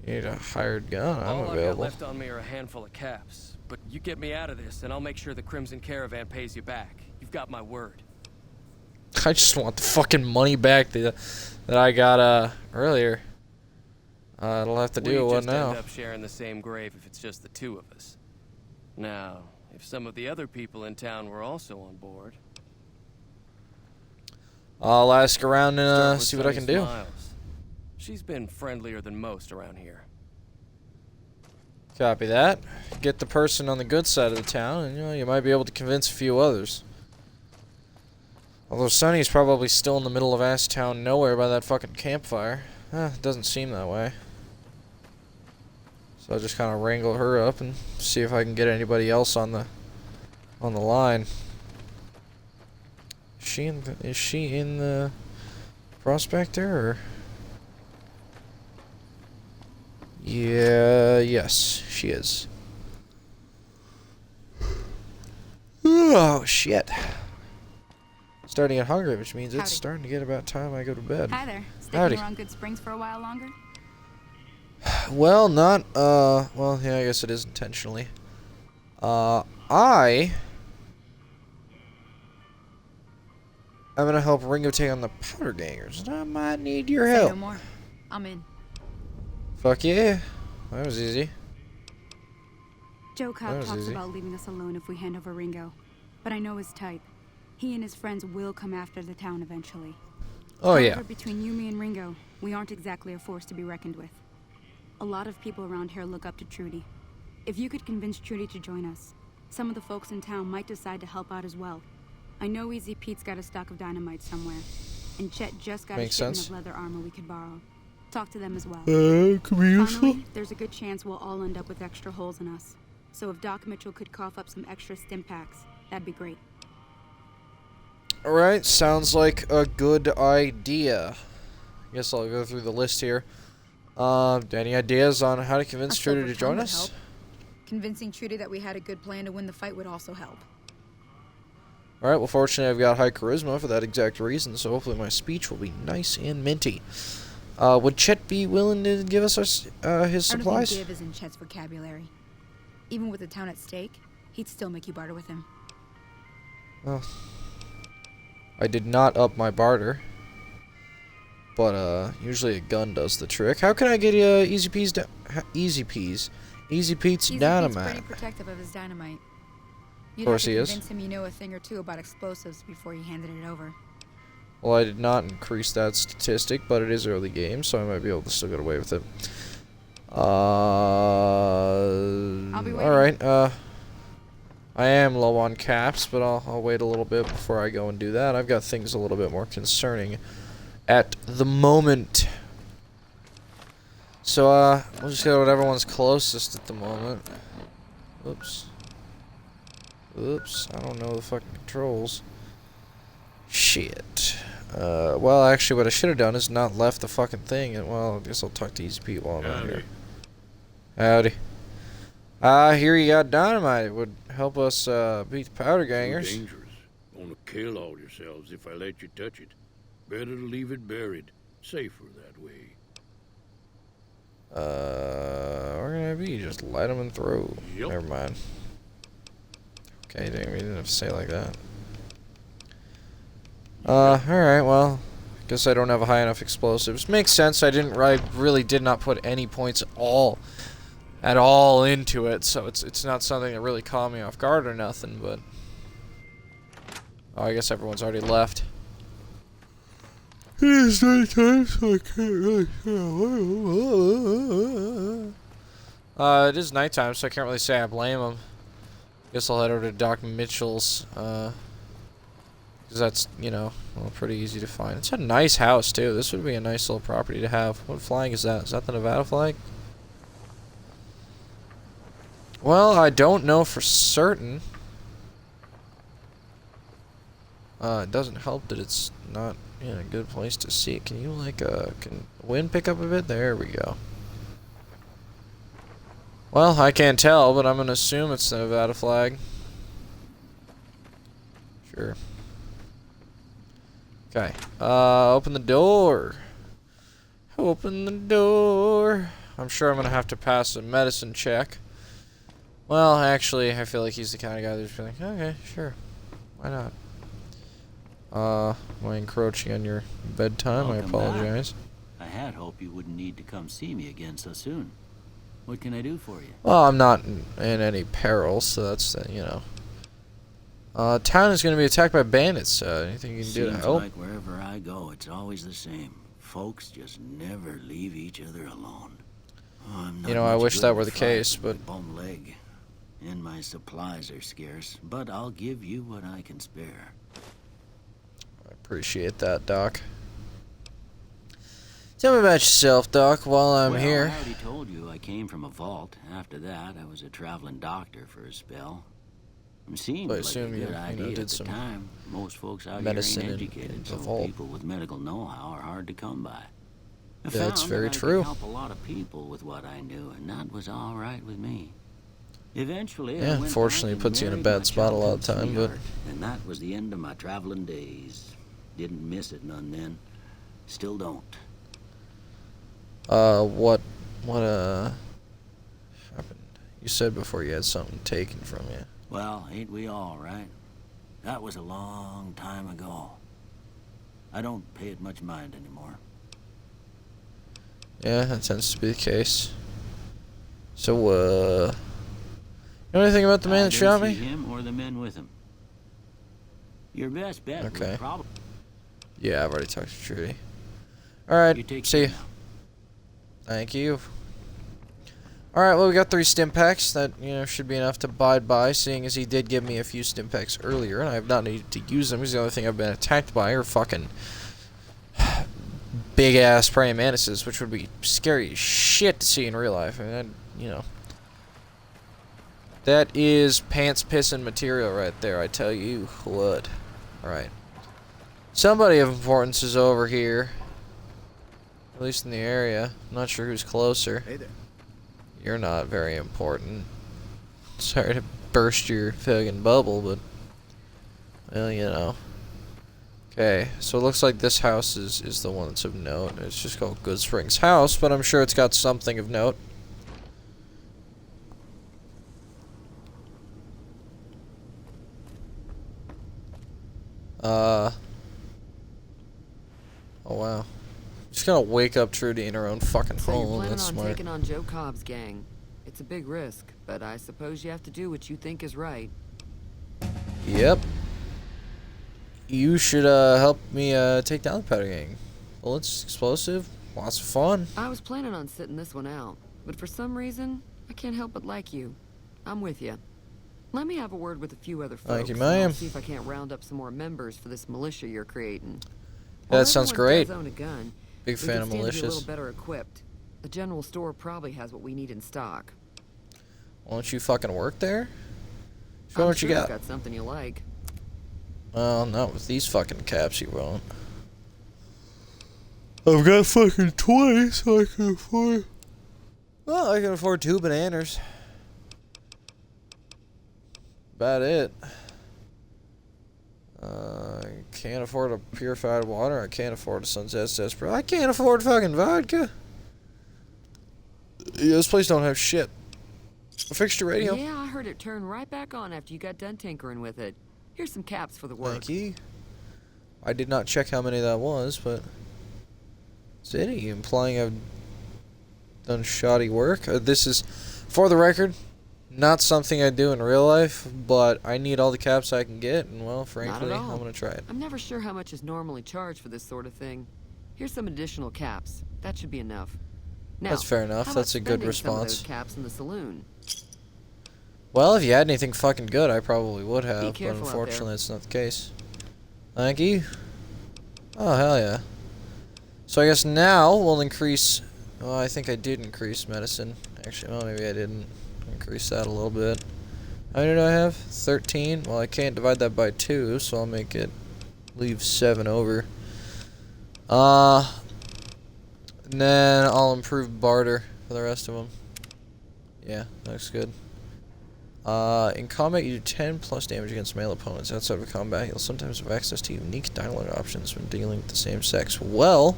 You need a hired gun. I'm All available. I've got left on me are a handful of caps, but you get me out of this, and I'll make sure the Crimson Caravan pays you back. You've got my word. I just want the fucking money back that I got earlier. It'll have to do what now? We just end up sharing the same grave if it's just the two of us. Now, if some of the other people in town were also on board, I'll ask around and see what I can do. Smiles. She's been friendlier than most around here. Copy that. Get the person on the good side of the town, and you might be able to convince a few others. Although Sunny's probably still in the middle of ass town nowhere by that fucking campfire. It doesn't seem that way. So I'll just kind of wrangle her up and see if I can get anybody else on the line. Is she in the prospector or? Yeah, yes, she is. Oh shit. Starting to get hungry, which means Howdy. it's starting to get about time I go to bed. Hi there. Sticking Howdy. around Good Springs for a while longer? Well, well, yeah, I guess it is intentionally. I'm gonna help Ringo take on the Powder Gangers, and I might need your Say help. no more. I'm in. Fuck yeah. That was easy. Joe That Cobb was talks easy. about leaving us alone if we hand over Ringo. But I know his type. He and his friends will come after the town eventually. Oh, yeah. However, between you, me, and Ringo, we aren't exactly a force to be reckoned with. A lot of people around here look up to Trudy. If you could convince Trudy to join us, some of the folks in town might decide to help out as well. I know Easy Pete's got a stock of dynamite somewhere, and Chet just got Makes a shipment sense. of leather armor we could borrow. Talk to them as well. Could be useful. Finally, there's a good chance we'll all end up with extra holes in us. So if Doc Mitchell could cough up some extra stim packs, that'd be great. Alright, sounds like a good idea. Guess I'll go through the list here. Any ideas on how to convince A Trudy silver to join tongue would us? help. Convincing Trudy that we had a good plan to win the fight would also help. Alright, well, fortunately, I've got high charisma for that exact reason, so hopefully my speech will be nice and minty. Would Chet be willing to give us his I don't supplies? think give is in Chet's vocabulary. Even with the town at stake, he'd still make you barter with him. Well, I did not up my barter. But, usually a gun does the trick. How can I get, Easy Pete's Easy Pete's Pete's dynamite? pretty protective of his dynamite. You'd course have to he is. convince him you know a thing or two about explosives before you handed it over. Well, I did not increase that statistic, but it is early game, so I might be able to still get away with it. I'll be waiting. Alright, I am low on caps, but I'll wait a little bit before I go and do that. I've got things a little bit more concerning at the moment. So, we'll just go with everyone's closest at the moment. Oops. Oops, I don't know the fucking controls. Shit. Well, actually, what I should have done is not left the fucking thing. And, well, I guess I'll talk to Easy Pete while I'm out here. Howdy. Here you got dynamite. It would help us, beat the Powder Gangers. Too dangerous. Gonna kill all yourselves if I let you touch it. Better to leave it buried. Safer that way. We're gonna be just light them and throw. Yep. Never mind. Okay, dang, we didn't have to say it like that. Alright, well, guess I don't have a high enough explosives. Makes sense. I really did not put any points at all into it, so it's not something that really caught me off guard or nothing, but oh, I guess everyone's already left. It is nighttime, so I can't really it is nighttime, so I can't really say I blame him. Guess I'll head over to Doc Mitchell's, because that's, you know, well, pretty easy to find. It's a nice house, too. This would be a nice little property to have. What flag is that? Is that the Nevada flag? Well, I don't know for certain. It doesn't help that it's not in a good place to see it. Can you, like, can the wind pick up a bit? There we go. Well, I can't tell, but I'm gonna assume it's the Nevada flag. Sure. Okay. Open the door. Open the door. I'm sure I'm gonna have to pass a medicine check. Well, actually, I feel like he's the kind of guy that's like, okay, sure. Why not? Am I encroaching on your bedtime? I Welcome apologize. back. I had hoped you wouldn't need to come see me again so soon. What can I do for you? Well, I'm not in any peril, so that's, you know. Town is going to be attacked by bandits. Anything you can do to Seems help? like wherever I go, it's always the same. Folks just never leave each other alone. Oh, I'm not You know, I much wish good that at were the fighting case, with but my bum leg, and my supplies are scarce. But I'll give you what I can spare. I appreciate that, Doc. Tell me about yourself, Doc, while I'm Well, here. I already told you I came from a vault. After that, I was a traveling doctor for a spell. It seemed I like a assume good you know, idea did at the some time. Most folks out here medicine ain't in educated, the so vault. people with medical know-how are hard to come by. I That's found very that I true. could help a lot of people with what I knew, and that was all right with me. Eventually, I Yeah, went unfortunately, it back puts you in a and bad married my spot a lot of childhood time, but sweetheart, and that was the end of my traveling days. Didn't miss it none then. Still don't. what happened? You said before you had something taken from you. Well, ain't we all, right? That was a long time ago. I don't pay it much mind anymore. Yeah, that tends to be the case. So, you know anything about the man that shot I didn't me? see him or the men with him. Your best bet Okay. would probably... Yeah, I've already talked to Trudy. Alright, You take see ya. care now. Thank you. Alright, well, we got 3 stim packs. That, you know, should be enough to abide by, seeing as he did give me a few stim packs earlier, and I have not needed to use them, because the only thing I've been attacked by are fucking big-ass praying mantises, which would be scary as shit to see in real life. I mean, you know. That is pants-pissing material right there, I tell you what. Alright. Somebody of importance is over here. At least in the area. I'm not sure who's closer. Hey there. You're not very important. Sorry to burst your fucking bubble, but... well, you know. Okay, so it looks like this house is the one that's of note. It's just called Goodsprings House, but I'm sure it's got something of note. Oh wow. Just gonna wake up Trudy in her own fucking So you're home. planning That's on smart. taking on Joe Cobb's gang. It's a big risk, but I suppose you have to do what you think is right. Yep. You should help me take down the powder gang. Bullets, explosive, lots of fun. I was planning on sitting this one out, but for some reason, I can't help but like you. I'm with you. Let me have a word with a few other folks. Thank you, and I'll ma'am. see if I can't round up some more members for this militia you're creating. Yeah, While that sounds everyone great. does own a gun, Big we fan can of stand to be a militias. little better equipped. The general store probably has what we need in stock. Why don't you fucking work there? Show me I'm what sure you you've got. got something you like. Well, not with these fucking caps, you won't. I've got fucking 20, so I can afford... well, I can afford 2 bananas. About it. I can't afford a purified water. I can't afford a Sunset Sarsaparilla. I can't afford fucking vodka. Yeah, this place don't have shit. I fixed your radio. Yeah, I heard it turn right back on after you got done tinkering with it. Here's some caps for the work. Thank you. I did not check how many that was, but... is it implying I've done shoddy work? This is, for the record, not something I do in real life, but I need all the caps I can get, and well, frankly, all. I'm gonna try it. I'm never sure how much is normally charged for this sort of thing. Here's some additional caps. That should be enough. Now, That's fair enough. how That's about a good spending some of response. those caps in the saloon. Well, if you had anything fucking good, I probably would have, but careful out there. unfortunately, that's not the case. Thank you. Oh, hell yeah. So I guess now we'll increase... well, I think I did increase medicine. Actually, well, maybe I didn't increase that a little bit. How many do I have? 13? Well, I can't divide that by 2, so I'll make it... leave 7 over. And then I'll improve barter for the rest of them. Yeah, looks good. In combat, you do 10 plus damage against male opponents. Outside of combat, you'll sometimes have access to unique dialogue options when dealing with the same sex. Well,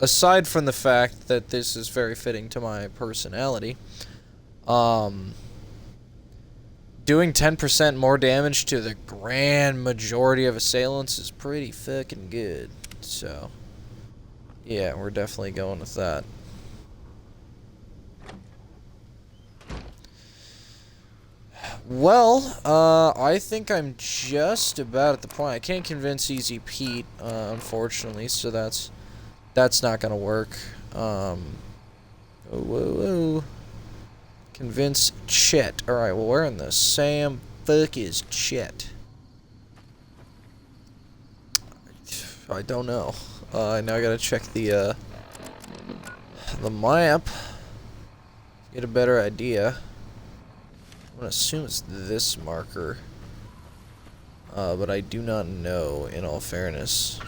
aside from the fact that this is very fitting to my personality, doing 10% more damage to the grand majority of assailants is pretty fucking good. So, yeah, we're definitely going with that. Well, I think I'm just about at the point. I can't convince Easy Pete, unfortunately, so that's not gonna work. Whoa. Convince Chet. Alright, well, where in the Sam fuck is Chet? I don't know. Now I gotta check the map. get a better idea. I'm gonna assume it's this marker. But I do not know, in all fairness.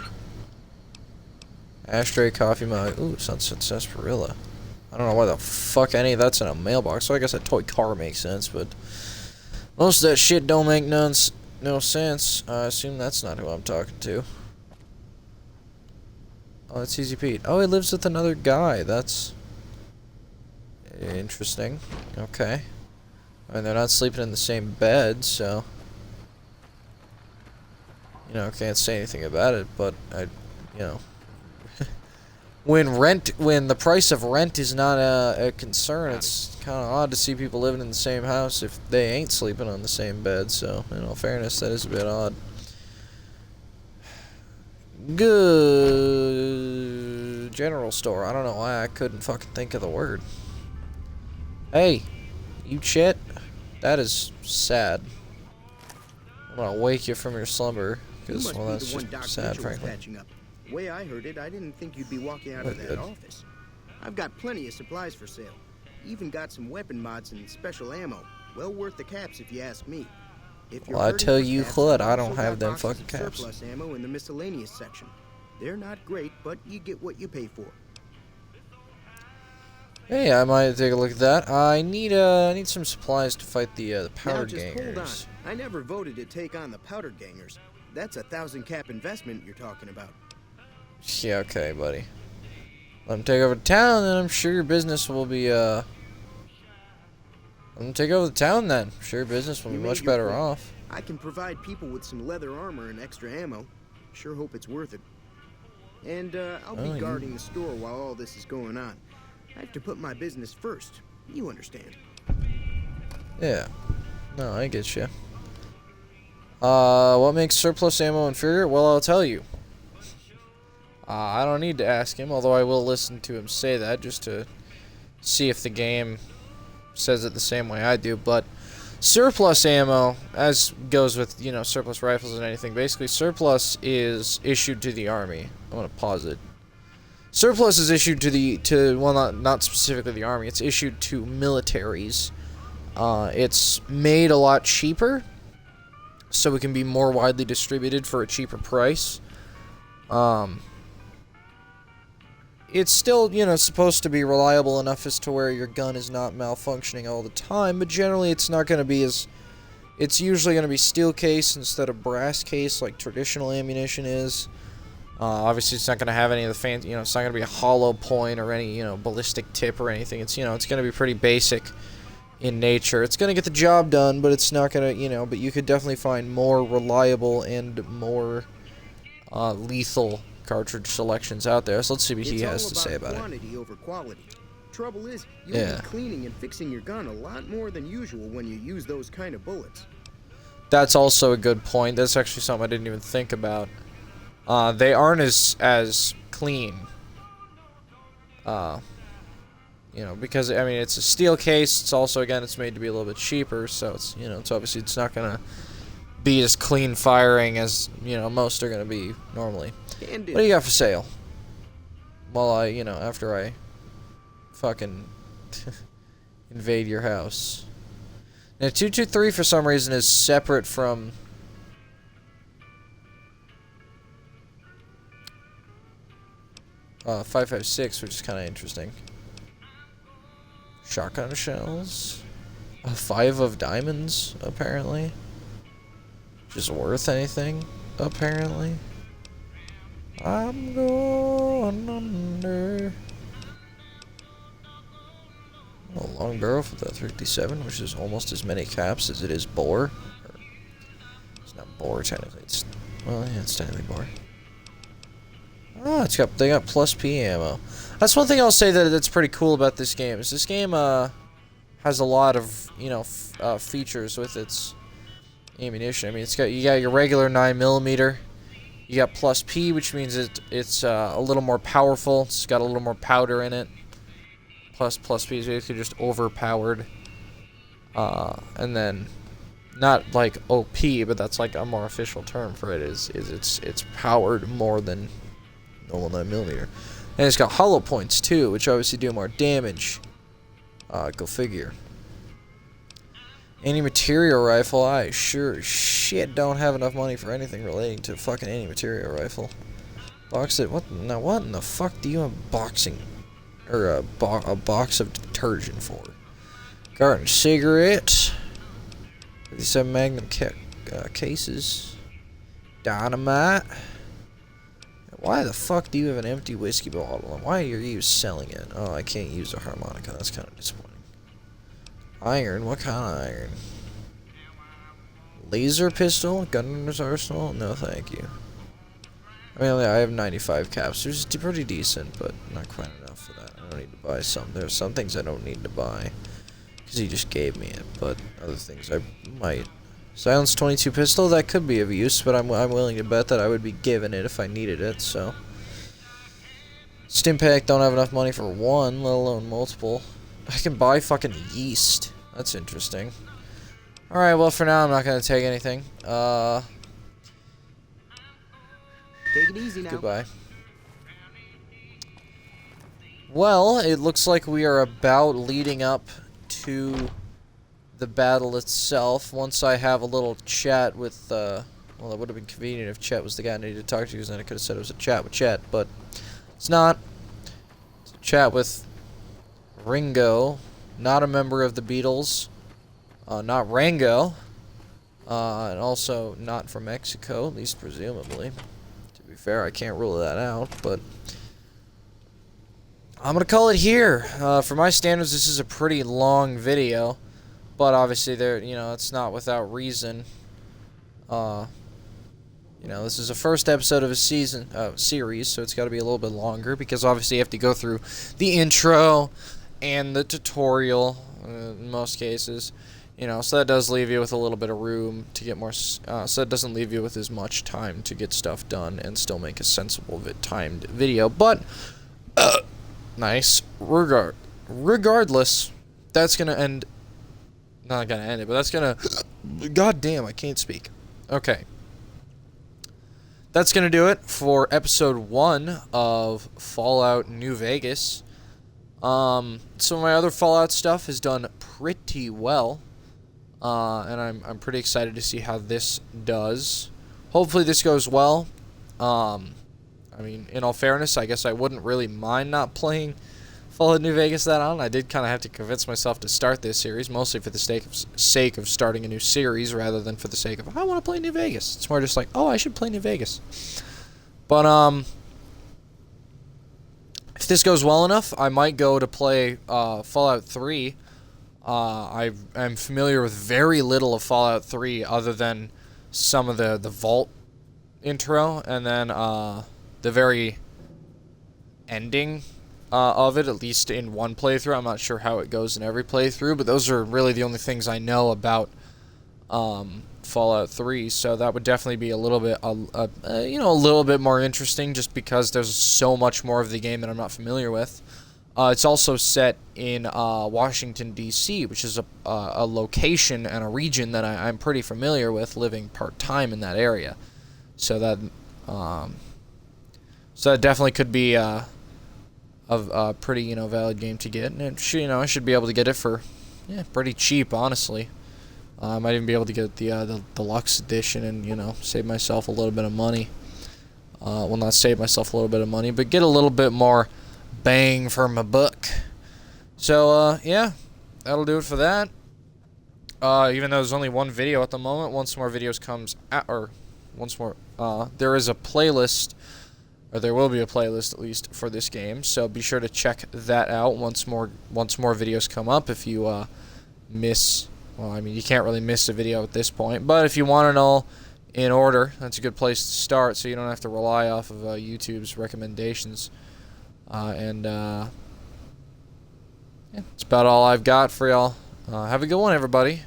Ashtray, coffee mug. Ooh, Sunset Sarsaparilla. I don't know why the fuck any of that's in a mailbox, so I guess a toy car makes sense, but most of that shit don't make no sense. I assume that's not who I'm talking to. Oh, that's Easy Pete. Oh, he lives with another guy. That's interesting. Okay. And they're not sleeping in the same bed, so... You know, can't say anything about it, but you know... when the price of rent is not a concern, it's kind of odd to see people living in the same house if they ain't sleeping on the same bed, so, in all fairness, that is a bit odd. Good general store. I don't know why I couldn't fucking think of the word. Hey, you chit. That is sad. I'm gonna wake you from your slumber because, well, that's just sad, frankly. The way I heard it, I didn't think you'd be walking out of that office. I've got plenty of supplies for sale. Even got some weapon mods and special ammo. Well worth the caps, if you ask me. Well, I tell you what, I don't have them fucking caps. Surplus ammo in the miscellaneous section. They're not great, but you get what you pay for. Hey, I might take a look at that. I need some supplies to fight the powder gangers. Hold on. I never voted to take on the powder gangers. That's a 1,000 cap investment you're talking about. Yeah, okay, buddy. Let them take over town, and I'm sure your business will be Let them take over the town, then. I'm sure your business will be much better off. I can provide people with some leather armor and extra ammo. Sure hope it's worth it. And I'll be guarding the store while all this is going on. I have to put my business first. You understand. Yeah. No, I get you. What makes surplus ammo inferior? Well, I'll tell you. I don't need to ask him, although I will listen to him say that just to see if the game says it the same way I do. But surplus ammo, as goes with, you know, surplus rifles and anything, basically surplus is issued to the army. I'm going to pause it. Surplus is issued well, not specifically the army, it's issued to militaries. It's made a lot cheaper, so it can be more widely distributed for a cheaper price. It's still, you know, supposed to be reliable enough as to where your gun is not malfunctioning all the time, but generally it's not going to be as... It's usually going to be steel case instead of brass case like traditional ammunition is. Obviously it's not going to have any of the fancy, you know, it's not going to be a hollow point or any, you know, ballistic tip or anything. It's, you know, it's going to be pretty basic in nature. It's going to get the job done, but it's not going to, you know, but you could definitely find more reliable and more lethal cartridge selections out there. So let's see what he has to say about quantity over quality. Trouble is, you'll be cleaning and fixing your gun a lot more than usual when you use those kind of bullets. That's also a good point. That's actually something I didn't even think about. They aren't as clean. You know, because, I mean, it's a steel case. It's also, again, it's made to be a little bit cheaper, so it's, you know, it's obviously it's not going to be as clean firing as, you know, most are going to be normally. What do you got for sale? Well, you know, after I fucking invade your house. Now, 223 for some reason is separate from... 556, which is kind of interesting. Shotgun shells. A 5 of diamonds, apparently. Which is worth anything, apparently. I'm going under. A long barrel for the 357, which is almost as many caps as it is bore. It's not bore, technically. It's, well, yeah, it's technically bore. Oh, they got plus P ammo. That's one thing I'll say that's pretty cool about this game. Is this game has a lot of, you know, features with its ammunition. I mean, you got your regular 9mm. You got plus P, which means it's a little more powerful. It's got a little more powder in it. Plus P is basically just overpowered. And then not like OP, but that's like a more official term for it. It's powered more than normal 9mm. And it's got hollow points too, which obviously do more damage. Go figure. Anti-material rifle. I sure shit don't have enough money for anything relating to fucking anti-material rifle. Box it. What? Now what in the fuck do you have boxing or a box of detergent for? Garden cigarette. 57 Magnum cases. Dynamite. Why the fuck do you have an empty whiskey bottle? And why are you selling it? Oh, I can't use a harmonica. That's kind of disappointing. Iron? What kind of iron? Laser pistol? Gunner's arsenal? No, thank you. I mean, I have 95 caps. It's pretty decent, but not quite enough for that. I don't need to buy some. There are some things I don't need to buy because he just gave me it, but other things I might. Silence 22 pistol, that could be of use, but I'm willing to bet that I would be given it if I needed it, so. Stimpack, don't have enough money for one, let alone multiple. I can buy fucking yeast. That's interesting. Alright, well for now I'm not gonna take anything. Take it easy now. Goodbye. Well, it looks like we are about leading up to the battle itself. Once I have a little chat with, well, it would have been convenient if Chet was the guy I needed to talk to, because then I could have said it was a chat with Chet, but it's not. It's a chat with Ringo, not a member of the Beatles, not Rango, and also not from Mexico, at least presumably. To be fair, I can't rule that out, but I'm gonna call it here. For my standards, this is a pretty long video. But obviously, it's not without reason. This is the first episode of a series, so it's got to be a little bit longer because obviously you have to go through the intro and the tutorial in most cases. So that does leave you with a little bit of room to get more. So it doesn't leave you with as much time to get stuff done and still make a sensible timed video. But nice. Regardless, that's gonna end. Not gonna end it, but that's gonna. God damn, I can't speak. Okay. That's gonna do it for episode 1 of Fallout New Vegas. Some of my other Fallout stuff has done pretty well, and I'm pretty excited to see how this does. Hopefully, this goes well. I mean, in all fairness, I guess I wouldn't really mind not playing Fallout New Vegas that on. I did kind of have to convince myself to start this series, mostly for the sake of starting a new series, rather than for the sake of, I want to play New Vegas. It's more just like, oh, I should play New Vegas. But, if this goes well enough, I might go to play Fallout 3. I'm familiar with very little of Fallout 3 other than some of the vault intro, and then the very ending of it, at least in one playthrough. I'm not sure how it goes in every playthrough, but those are really the only things I know about Fallout 3. So that would definitely be a little bit, a little bit more interesting, just because there's so much more of the game that I'm not familiar with. It's also set in Washington D.C., which is a location and a region that I'm pretty familiar with, living part-time in that area. So that definitely could be a pretty valid game to get, and I should be able to get it for pretty cheap, honestly. I might even be able to get the deluxe edition and save myself a little bit of money. Well, not save myself a little bit of money, but get a little bit more bang for my buck. So yeah, that'll do it for that. Even though there's only one video at the moment, once more videos comes out, or once more, there is a playlist. Or there will be a playlist, at least, for this game, so be sure to check that out once more videos come up. If you miss, well, I mean, you can't really miss a video at this point, but if you want it all in order, that's a good place to start, so you don't have to rely off of YouTube's recommendations. Yeah, that's about all I've got for y'all. Have a good one, everybody.